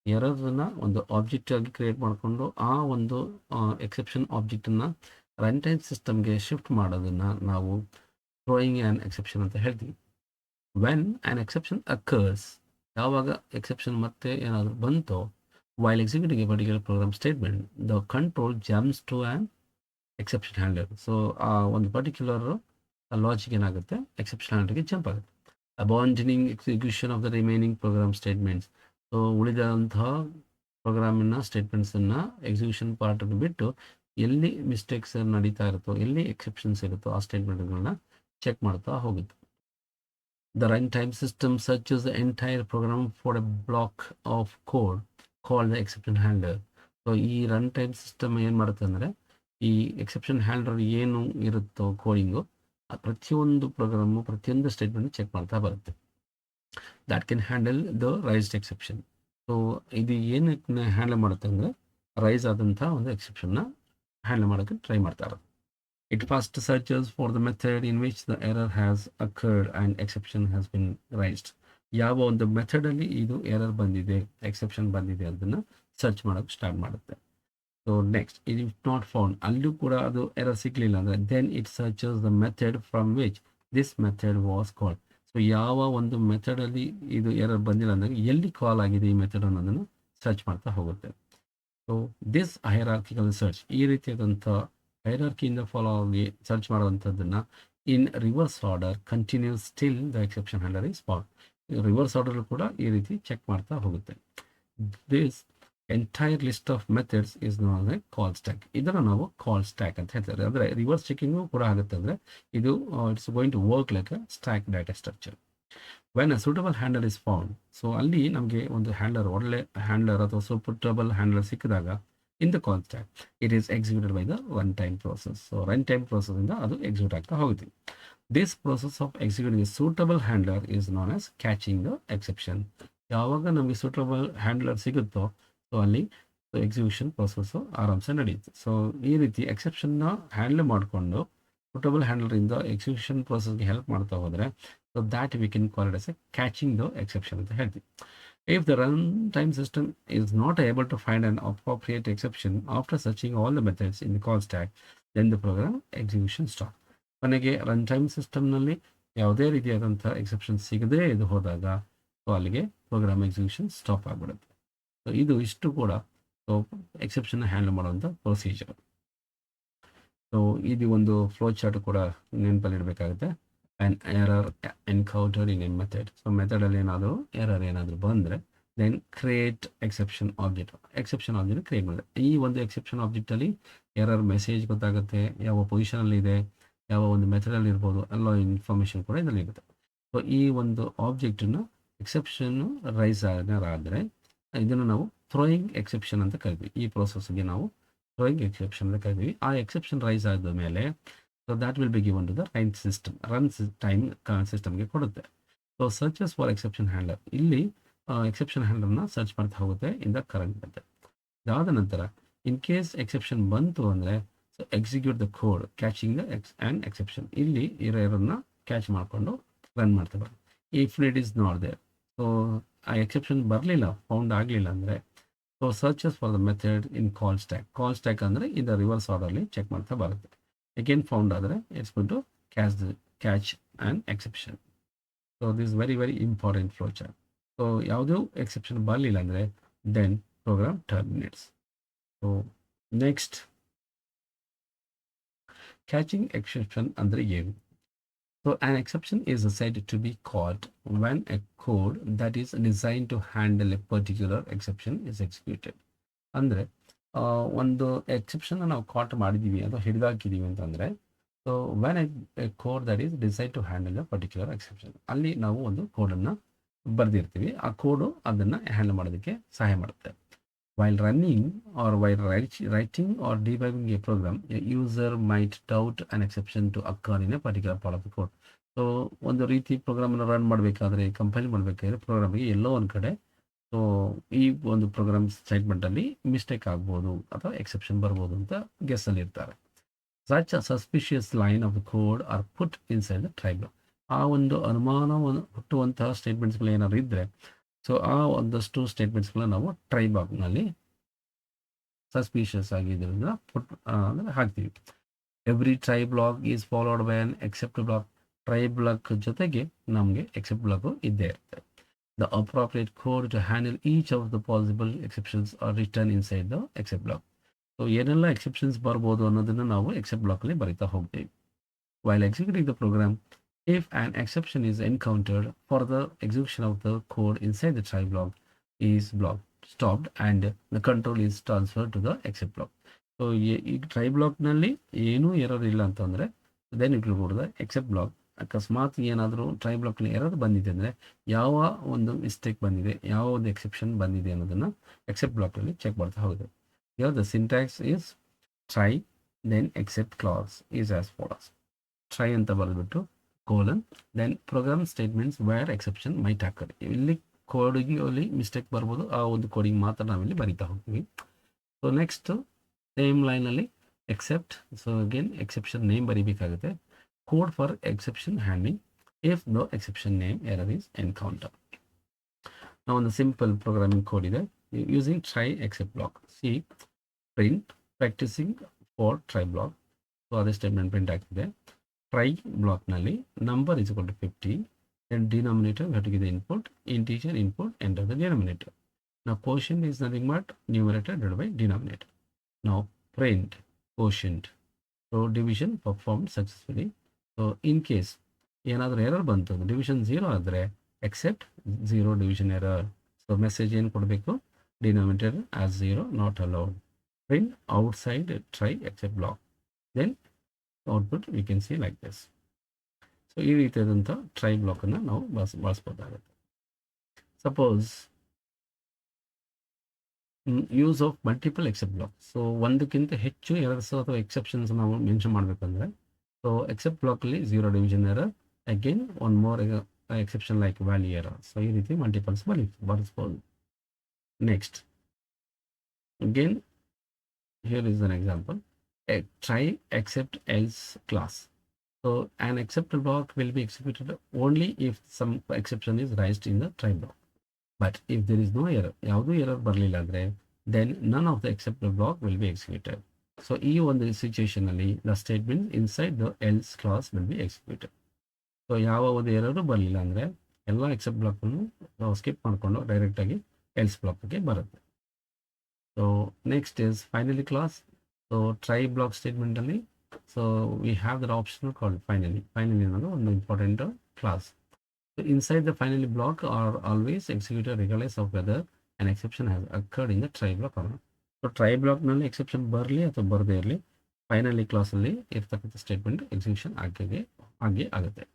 ಎರರನ್ನು ಒಂದು ಆಬ್ಜೆಕ್ಟ್ ಆಗಿ ಕ್ರಿಯೇಟ್ ಮಾಡಿಕೊಂಡು ಆ ಒಂದು ಎಕ್ಸೆಪ್ಷನ್ ಆಬ್ಜೆಕ್ಟನ್ನು ರನ್ ಟೈಮ್ ಸಿಸ್ಟಮ್ಗೆ ಶಿಫ್ಟ್ ಮಾಡೋದನ್ನು ನಾವು ಥ್ರೋಯಿಂಗ್ ಆ್ಯನ್ ಎಕ್ಸೆಪ್ಷನ್ ಅಂತ ಹೇಳ್ತೀವಿ. ವೆನ್ ಆ್ಯನ್ ಎಕ್ಸೆಪ್ಷನ್ ಅಕರ್ಸ್, ಯಾವಾಗ ಎಕ್ಸೆಪ್ಷನ್ ಮತ್ತೆ ಏನಾದರೂ ಬಂತೋ while executing a particular program statement, the control jumps to an exception handler. So ಆ ಒಂದು ಪರ್ಟಿಕ್ಯುಲರ್ ಲಾಜಿಕ್ ಏನಾಗುತ್ತೆ, ಎಕ್ಸೆಪ್ಷನ್ ಹ್ಯಾಂಡಲ್ಗೆ ಜಂಪ್ ಆಗುತ್ತೆ. Abandoning execution of the remaining program statements. So ಉಳಿದಂತಹ ಪ್ರೋಗ್ರಾಮಿನ ಸ್ಟೇಟ್ಮೆಂಟ್ಸನ್ನು ಎಕ್ಸಿಕ್ಯೂಷನ್ ಪಾರ್ಟನ್ನು ಬಿಟ್ಟು ಎಲ್ಲಿ ಮಿಸ್ಟೇಕ್ಸ್ ನಡೀತಾ ಇರುತ್ತೋ, ಎಲ್ಲಿ ಎಕ್ಸೆಪ್ಷನ್ಸ್ ಇರುತ್ತೋ ಆ ಸ್ಟೇಟ್ಮೆಂಟ್ಗಳನ್ನ ಚೆಕ್ ಮಾಡ್ತಾ ಹೋಗುತ್ತೆ. The run time system searches the entire program for a block of code called the exception handler. So ಈ ರನ್ ಟೈಮ್ ಸಿಸ್ಟಮ್ ಏನು ಮಾಡುತ್ತೆ ಅಂದರೆ, ಈ ಎಕ್ಸೆಪ್ಷನ್ ಹ್ಯಾಂಡಲರ್ ಏನು ಇರುತ್ತೋ ಕೋಡಿಂಗು, ಪ್ರತಿಯೊಂದು ಪ್ರೋಗ್ರಾಮು ಪ್ರತಿಯೊಂದು ಸ್ಟೇಟ್ಮೆಂಟ್ ಚೆಕ್ ಮಾಡ್ತಾ ಬರುತ್ತೆ. That can handle the raised exception. So ಇದು ಏನಕ್ಕೆ ಹ್ಯಾಂಡಲ್ ಮಾಡುತ್ತೆ ಅಂದರೆ, ರೈಸ್ ಆದಂಥ ಒಂದು ಎಕ್ಸೆಪ್ಷನ್ನ ಹ್ಯಾಂಡಲ್ ಮಾಡೋಕ್ಕೆ ಟ್ರೈ ಮಾಡ್ತಾ ಇರೋದು. It first searches for the method in which the error has occurred and exception has been raised. ಯಾವ ಒಂದು ಮೆಥಡಲ್ಲಿ ಇದು ಎರರ್ ಬಂದಿದೆ, ಎಕ್ಸೆಪ್ಷನ್ ಬಂದಿದೆ ಅದನ್ನು ಸರ್ಚ್ ಮಾಡೋಕ್ಕೆ ಸ್ಟಾರ್ಟ್ ಮಾಡುತ್ತೆ. So next it is not found, ಅಲ್ಲೂ ಕೂಡ ಅದು ಎರರ್ ಸಿಗಲಿಲ್ಲ ಅಂದರೆ then it searches the method from which this method was called. So ಯಾವ ಒಂದು ಮೆಥಡಲ್ಲಿ ಇದು ಎರರ್ ಬಂದಿಲ್ಲ ಅಂದರೆ ಎಲ್ಲಿ ಕಾಲ್ ಆಗಿದೆ ಈ ಮೆಥಡ್ ಅನ್ನೋದನ್ನು ಸರ್ಚ್ ಮಾಡ್ತಾ ಹೋಗುತ್ತೆ. ಸೊ ದಿಸ್ ಹೈರಾರ್ಕಿಕಲ್ ಸರ್ಚ್, ಈ ರೀತಿಯಾದಂಥ ಹೈರಾರ್ಕಿಯಿಂದ ಫಾಲೋ ಆಗಿ ಸರ್ಚ್ ಮಾಡುವಂಥದ್ದನ್ನು in reverse order continues still the exception handler is found. Reverse order ಕೂಡ ಈ ರೀತಿ ಚೆಕ್ ಮಾಡ್ತಾ ಹೋಗುತ್ತೆ. This entire list of methods is known a call stack. ಇದನ್ನು ನಾವು ಕಾಲ್ ಸ್ಟ್ಯಾಕ್ ಅಂತ ಹೇಳ್ತಾರೆ. ಅಂದರೆ ರಿವರ್ಸ್ ಚೆಕಿಂಗು ಕೂಡ ಆಗುತ್ತೆ. ಅಂದರೆ ಇದು it's going to work like a stack data structure. When a suitable handle is found, so ಅಲ್ಲಿ ನಮಗೆ ಒಂದು ಹ್ಯಾಂಡಲರ್, ಒಳ್ಳೆ ಹ್ಯಾಂಡಲರ್ ಅಥವಾ ಸೂಟಬಲ್ ಹ್ಯಾಂಡಲರ್ ಸಿಕ್ಕಿದಾಗ in the call stack it is executed by the run time process. So run time process ಇಂದ ಅದು execute ಆಗ್ತಾ ಹೋಗುತ್ತೆ. This process of executing a suitable handler is known as catching the exception. ಯಾವಾಗ ನಮಗೆ suitable handler ಸಿಗುತ್ತೋ so ಅಲ್ಲಿ execution process ಆರಾಮ್ಸೆ ನಡೆಯುತ್ತೆ. ಸೊ ಈ ರೀತಿ ಎಕ್ಸೆಪ್ಷನ್ನ ಹ್ಯಾಂಡಲ್ ಮಾಡಿಕೊಂಡು ಸೂಟಬಲ್ ಹ್ಯಾಂಡಲರಿಂದ ಎಕ್ಸಿಕ್ಯೂಷನ್ ಪ್ರೊಸೆಸ್ಗೆ ಹೆಲ್ಪ್ ಮಾಡ್ತಾ ಹೋದರೆ so that we can call it as A catching the exception ಅಂತ ಹೇಳ್ತೀವಿ. If the runtime system is not able to find an appropriate exception after searching all the methods in the call stack, then the program execution stop. ಕೊನೆಗೆ run time ಸಿಸ್ಟಮ್ನಲ್ಲಿ ಯಾವುದೇ ರೀತಿಯಾದಂಥ exception ಸಿಗದೇ ಇದು ಹೋದಾಗ so ಅಲ್ಲಿಗೆ ಪ್ರೋಗ್ರಾಮ್ ಎಕ್ಸಿಕ್ಯೂಷನ್ ಸ್ಟಾಪ್ ಆಗಿಬಿಡುತ್ತೆ. So ಇದು ಇಷ್ಟು ಕೂಡ ಸೊ ಎಕ್ಸೆಪ್ಷನ್ ಹ್ಯಾಂಡಲ್ ಮಾಡುವಂಥ ಪ್ರೊಸೀಜರ್. ಸೊ ಇದು ಒಂದು ಫ್ಲೋ ಚಾರ್ಟ್ ಕೂಡ ನೆನಪಲ್ಲಿ ಇಡಬೇಕಾಗುತ್ತೆ. An error encountered in a method. So ಮೆಥಡಲ್ಲಿ ಏನಾದರೂ ಎರರ್ ಏನಾದರೂ ಬಂದರೆ then create exception object. Exception object create ಮಾಡಿದೆ. ಈ ಒಂದು ಎಕ್ಸೆಪ್ಷನ್ ಆಬ್ಜೆಕ್ಟಲ್ಲಿ ಎರರ್ ಮೆಸೇಜ್ ಗೊತ್ತಾಗುತ್ತೆ, ಯಾವ ಪೊಸಿಷನಲ್ಲಿ ಇದೆ, ಯಾವ ಒಂದು ಮೆಥಡಲ್ಲಿ ಇರ್ಬೋದು, ಎಲ್ಲ ಇನ್ಫಾರ್ಮೇಷನ್ ಕೂಡ ಇದರಲ್ಲಿ ಇರುತ್ತೆ. ಸೊ ಈ ಒಂದು ಆಬ್ಜೆಕ್ಟನ್ನು ಎಕ್ಸೆಪ್ಷನ್ನು ರೈಸ್ ಆದರೆ ಇದನ್ನು ನಾವು ಥ್ರೋಯಿಂಗ್ ಎಕ್ಸೆಪ್ಷನ್ ಅಂತ ಕರಿತೀವಿ. ಈ ಪ್ರೋಸೆಸ್ಗೆ ನಾವು ಥ್ರೋಯಿಂಗ್ ಎಕ್ಸೆಪ್ಷನ್ ಅಂತ ಕರಿತೀವಿ. ಆ ಎಕ್ಸೆಪ್ಷನ್ ರೈಸ್ ಆದ ಮೇಲೆ so that will be given to the run time ಸಿಸ್ಟಮ್ಗೆ ಕೊಡುತ್ತೆ. So searches for exception handler, ಇಲ್ಲಿ ಎಕ್ಸೆಪ್ಷನ್ ಹ್ಯಾಂಡಲರ್ನ ಸರ್ಚ್ ಮಾಡ್ತಾ ಹೋಗುತ್ತೆ ಇನ್ ದ ಕರೆಂಟ್ ಮೆಥಡ್. ಇದಾದ ನಂತರ ಇನ್ ಕೇಸ್ ಎಕ್ಸೆಪ್ಷನ್ ಬಂತು ಅಂದರೆ so execute the code catching the exception. ಇಲ್ಲಿ ಇರೋರನ್ನ ಕ್ಯಾಚ್ ಮಾಡಿಕೊಂಡು ರನ್ ಮಾಡ್ತಾ ಬರೋದು. If it is not there, so ಆ ಎಕ್ಸೆಪ್ಷನ್ ಬರಲಿಲ್ಲ, ಫೌಂಡ್ ಆಗಲಿಲ್ಲ ಅಂದರೆ so searches for the method in call stack. Call stack ಅಂದರೆ ಇದು ರಿವರ್ಸ್ ಆರ್ಡರ್ಲಿ ಚೆಕ್ ಮಾಡ್ತಾ ಬರುತ್ತೆ. ಅಗೇನ್ ಫೌಂಡ್ ಆದರೆ it's going to catch an exception. So this very very important flow chart. So ಯಾವುದೂ ಎಕ್ಸೆಪ್ಷನ್ ಬರಲಿಲ್ಲ ಅಂದರೆ then program ಟರ್ಮಿನೇಟ್ಸ್. So next catching exception ಅಂದರೆ ಏನು? So an exception is said to be caught when a code that is designed to handle a particular exception is executed. ಅಂದರೆ ಒಂದು ಎಕ್ಸೆಪ್ಷನ್ನ ನಾವು ಕಾಟ್ ಮಾಡಿದ್ದೀವಿ ಅಥವಾ ಹಿಡಿದಾಕಿದ್ದೀವಿ ಅಂತಂದರೆ so when a code that is decide to handle a particular exception, ಅಲ್ಲಿ ನಾವು ಒಂದು ಕೋಡನ್ನು ಬರೆದಿರ್ತೀವಿ. ಆ ಕೋಡು ಅದನ್ನು ಹ್ಯಾಂಡಲ್ ಮಾಡೋದಕ್ಕೆ ಸಹಾಯ ಮಾಡುತ್ತೆ. While running or while writing or debugging a program, a user might doubt an exception to occur in a particular part of the code. So ಒಂದು ರೀತಿ ಪ್ರೋಗ್ರಾಮನ್ನು ರನ್ ಮಾಡಬೇಕಾದ್ರೆ, ಕಂಪೈಲ್ ಮಾಡಬೇಕಾದ್ರೆ ಪ್ರೋಗ್ರಾಮಿಗೆ ಎಲ್ಲೋ ಒಂದು ಕಡೆ ಸೊ ಈ ಒಂದು ಪ್ರೋಗ್ರಾಮ್ ಸ್ಟೇಟ್ಮೆಂಟಲ್ಲಿ ಮಿಸ್ಟೇಕ್ ಆಗ್ಬೋದು ಅಥವಾ ಎಕ್ಸೆಪ್ಷನ್ ಬರ್ಬೋದು ಅಂತ ಗೆಸ್ಸಲ್ಲಿ ಇರ್ತಾರೆ. Such a suspicious line of the code are put inside the try block. ಆ ಒಂದು ಅನುಮಾನವನ್ನು ಹುಟ್ಟುವಂತಹ ಸ್ಟೇಟ್ಮೆಂಟ್ಸ್ಗಳು ಏನಾದ್ರು ಇದ್ದರೆ ಸೊ ಆ ಒಂದಷ್ಟು ಸ್ಟೇಟ್ಮೆಂಟ್ಸ್ಗಳನ್ನ ನಾವು ಟ್ರೈ ಬ್ಲಾಕ್ನಲ್ಲಿ ಸಸ್ಪಿಷಿಯಸ್ ಆಗಿದ್ದರಿಂದ ಅಂದರೆ ಹಾಕ್ತೀವಿ. Every try block is followed by an except block. Try block ಜೊತೆಗೆ ನಮಗೆ ಎಕ್ಸೆಪ್ಟ್ ಬ್ಲಾಕು ಇದ್ದೇ ಇರುತ್ತೆ. The appropriate code to handle each of the possible exceptions are return inside the except block. So ಏನೆಲ್ಲ exceptions ಬರ್ಬೋದು ಅನ್ನೋದನ್ನು ನಾವು except ಬ್ಲಾಕಲ್ಲಿ ಬರೀತಾ ಹೋಗ್ತೀವಿ. While executing the program, if an exception is encountered, further execution of the code inside the try block is stopped and the control is transferred to the except block. So ಈ try ಬ್ಲಾಕ್ನಲ್ಲಿ ಏನೂ error ಇಲ್ಲ ಅಂತಂದರೆ then it will go to the except block. ಅಕಸ್ಮಾತ್ ಏನಾದರೂ try ಬ್ಲಾಕ್ನಲ್ಲಿ error ಬಂದಿದೆ ಅಂದರೆ ಯಾವ ಒಂದು ಮಿಸ್ಟೇಕ್ ಬಂದಿದೆ, ಯಾವ ಒಂದು ಎಕ್ಸೆಪ್ಷನ್ ಬಂದಿದೆ ಅನ್ನೋದನ್ನು ಎಕ್ಸೆಪ್ಟ್ ಬ್ಲಾಕ್ನಲ್ಲಿ ಚೆಕ್ ಮಾಡ್ತಾ ಹೋಗುತ್ತೆ. Here the syntax is try then except clause is as follows. Try ಅಂತ ಬರೆದ್ಬಿಟ್ಟು colon then program statements where exception might occur. ಇಲ್ಲಿ ಕೋಡಿಂಗಲ್ಲಿ ಮಿಸ್ಟೇಕ್ ಬರ್ಬೋದು, ಆ ಒಂದು ಕೋಡಿಂಗ್ ಮಾತ್ರ ನಾವಿಲ್ಲಿ ಬರಿತಾ ಹೋಗ್ತೀವಿ. ಸೊ ನೆಕ್ಸ್ಟ್ ಸೇಮ್ ಲೈನಲ್ಲಿ except. So again exception name ಬರಿಬೇಕಾಗುತ್ತೆ. Code for exception handling if the exception name error is encounter. ನಾವು ಒಂದು ಸಿಂಪಲ್ ಪ್ರೋಗ್ರಾಮಿಂಗ್ ಕೋಡ್ ಇದೆ using try except block. See print practising for try block. So ಅದೇ statement print ಆಗ್ತಿದೆ. Try ಬ್ಲಾಕ್ನಲ್ಲಿ number is equal to 50 and denominator we have to give the input integer input, enter the denominator. Now quotient is nothing but numerator divided by denominator. Now print quotient. So division performed successfully. So in case ಏನಾದರೂ error ಬಂತು, division 0 ಆದರೆ except 0 division error. So message ಏನು ಕೊಡಬೇಕು, denominator as 0, not allowed. Print outside try except block. Then output we can see like this. So ಈ ರೀತಿಯಾದಂಥ try ಬ್ಲಾಕನ್ನು ನಾವು ಬಳಸ್ಬೋದಾಗುತ್ತೆ. Suppose use of multiple except block. So ಒಂದಕ್ಕಿಂತ ಹೆಚ್ಚು ಎರರ್ಸ್ ಅಥವಾ ಎಕ್ಸೆಪ್ಷನ್ಸ್ ನಾವು ಮೆನ್ಷನ್ ಮಾಡಬೇಕಂದ್ರೆ, ಸೊ ಎಕ್ಸೆಪ್ಟ್ ಬ್ಲಾಕಲ್ಲಿ 0 division error, again one more exception like value error. So ಈ ರೀತಿ ಮಲ್ಟಿಪಲ್ಸ್ ಬಳಸ್ಬೋದು. Next again here is an example, a try except else class. So an except block will be executed only if some exception is raised in the try block. But if there is no error, ಯಾವುದು error ಬರಲಿಲ್ಲ ಅಂದರೆ, then none of the except block will be executed. So ಈ ಒಂದು situation ಅಲ್ಲಿ the statement inside the else class will be executed. So ಯಾವ ಒಂದು ಎರರು ಬರಲಿಲ್ಲ ಅಂದರೆ ಎಲ್ಲ ಎಕ್ಸೆಪ್ಟ್ ಬ್ಲಾಕನ್ನು ನಾವು ಸ್ಕಿಪ್ ಮಾಡಿಕೊಂಡು ಡೈರೆಕ್ಟಾಗಿ ಎಲ್ಸ್ ಬ್ಲಾಕ್ಗೆ ಬರುತ್ತೆ. So next is finally class. So try block statement only. So we have that option called finally. Finally another one important class. So inside the finally block are always executed regardless of whether an exception has occurred in the try block or not. So try block ನಲ್ಲಿ exception ಬರಲಿ ಅಥವಾ ಬರದೇ ಇರಲಿ, finally class ಅಲ್ಲಿ ಇರ್ತಕ್ಕಂಥ statement execution ಆಗಿ ಆಗುತ್ತೆ.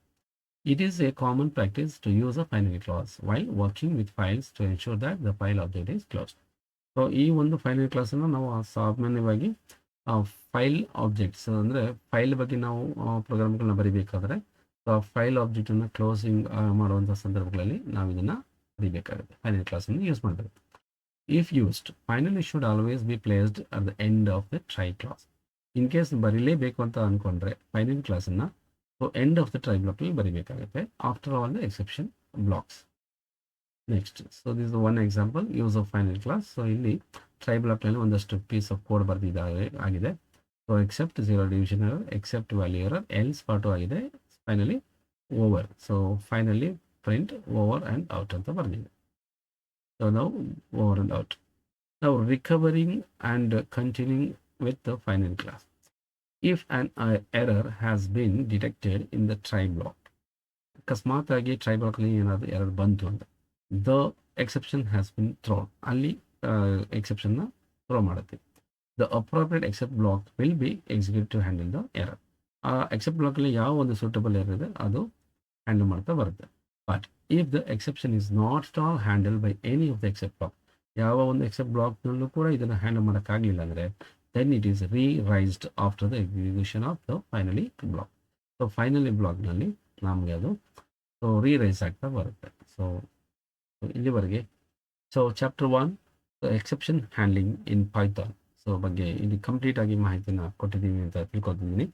It is a common practice to use a finally clause while working with files to ensure that the file object is closed. So ಈ ಒಂದು ಫೈನಲ್ ಕ್ಲಾಸನ್ನು ನಾವು ಸಾಮಾನ್ಯವಾಗಿ ಫೈಲ್ ಆಬ್ಜೆಕ್ಟ್ಸ್ ಅಂದರೆ ಫೈಲ್ ಬಗ್ಗೆ ನಾವು ಪ್ರೋಗ್ರಾಮ್ಗಳನ್ನ ಬರೀಬೇಕಾದ್ರೆ ಫೈಲ್ ಆಬ್ಜೆಕ್ಟನ್ನು ಕ್ಲೋಸಿಂಗ್ ಮಾಡುವಂಥ ಸಂದರ್ಭಗಳಲ್ಲಿ ನಾವು ಇದನ್ನು ಬರೀಬೇಕಾಗುತ್ತೆ, ಫೈನಲ್ ಕ್ಲಾಸನ್ನು ಯೂಸ್ ಮಾಡಬೇಕು. If used, finally should always be placed at the end of the try class. In case ಬರೀಲೇಬೇಕು ಅಂತ ಅಂದ್ಕೊಂಡ್ರೆ ಫೈನಲ್ ಕ್ಲಾಸನ್ನು ಎಂಡ್ ಆಫ್ ದ ಟ್ರೈ ಬ್ಲಾಕಲ್ಲಿ ಬರೀಬೇಕಾಗುತ್ತೆ, after all the exception blocks. Next, so this is one example use of final class. So ಇಲ್ಲಿ try ಬ್ಲಾಕ್ನಲ್ಲಿ ಒಂದಷ್ಟು piece of code ಆಗಿದೆ. So except 0 division error, except value error, else part ಆಗಿದೆ, finally over. So finally print over and out ಅಂತ ಬರೆದಿದೆ. So ನಾವು over and out. ನಾವು recovering and continuing with the final clause. If an error has been detected in the try block, ಅಕಸ್ಮಾತ್ ಆಗಿ try ಬ್ಲಾಕ್ನಲ್ಲಿ ಏನಾದರೂ error ಬಂತು ಅಂದರೆ the exception has been thrown, ಅಲ್ಲಿ ಎಕ್ಸೆಪ್ಷನ್ನ ಥ್ರೋ ಮಾಡುತ್ತೆ. The appropriate except block will be execute to handle the error. ಆ ಎಕ್ಸೆಪ್ಟ್ ಬ್ಲಾಕಲ್ಲಿ ಯಾವ ಒಂದು ಸೂಟಬಲ್ ಎರರ್ ಇದೆ ಅದು ಹ್ಯಾಂಡಲ್ ಮಾಡ್ತಾ ಬರುತ್ತೆ. But if the exception is not at all handle by any of the except block, ಯಾವ ಒಂದು ಎಕ್ಸೆಪ್ಟ್ ಬ್ಲಾಕ್ನಲ್ಲೂ ಕೂಡ ಇದನ್ನು ಹ್ಯಾಂಡಲ್ ಮಾಡೋಕ್ಕಾಗಲಿಲ್ಲ ಅಂದರೆ then it is raised after the execution of the finally block. So finally ಬ್ಲಾಕ್ನಲ್ಲಿ ನಮಗೆ ಅದು ರೈಸ್ ಆಗ್ತಾ ಬರುತ್ತೆ. ಸೊ ಇಲ್ಲಿವರೆಗೆ chapter 1 exception handling in Python ಬಗ್ಗೆ ಇಲ್ಲಿ ಕಂಪ್ಲೀಟ್ ಆಗಿ ಮಾಹಿತಿನ ಕೊಟ್ಟಿದ್ದೀನಿ ಅಂತ ತಿಳ್ಕೊತಿದ್ದೀನಿ.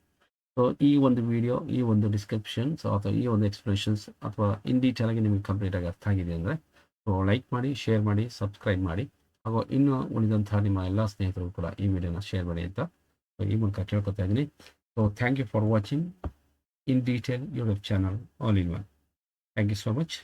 ಸೊ ಈ ಒಂದು ವಿಡಿಯೋ, ಈ ಒಂದು ಡಿಸ್ಕ್ರಿಪ್ಷನ್ ಅಥವಾ ಈ ಒಂದು ಎಕ್ಸ್ಪ್ಲನೇಷನ್ಸ್ ಅಥವಾ ಇನ್ ಡೀಟೇಲ್ ಆಗಿ ನಿಮಗೆ ಕಂಪ್ಲೀಟ್ ಆಗಿ ಅರ್ಥ ಆಗಿದೆ ಅಂದರೆ ಲೈಕ್ ಮಾಡಿ, ಶೇರ್ ಮಾಡಿ, ಸಬ್ಸ್ಕ್ರೈಬ್ ಮಾಡಿ, ಹಾಗೂ ಇನ್ನು ಉಳಿದಂತಹ ನಿಮ್ಮ ಎಲ್ಲ ಸ್ನೇಹಿತರು ಕೂಡ ಈ ವಿಡಿಯೋನ ಶೇರ್ ಮಾಡಿ ಅಂತ ಈ ಮೂಲಕ ಕೇಳ್ಕೊತಾ ಇದ್ದೀನಿ. So thank you for watching in detail YouTube channel all in one. Thank you so much.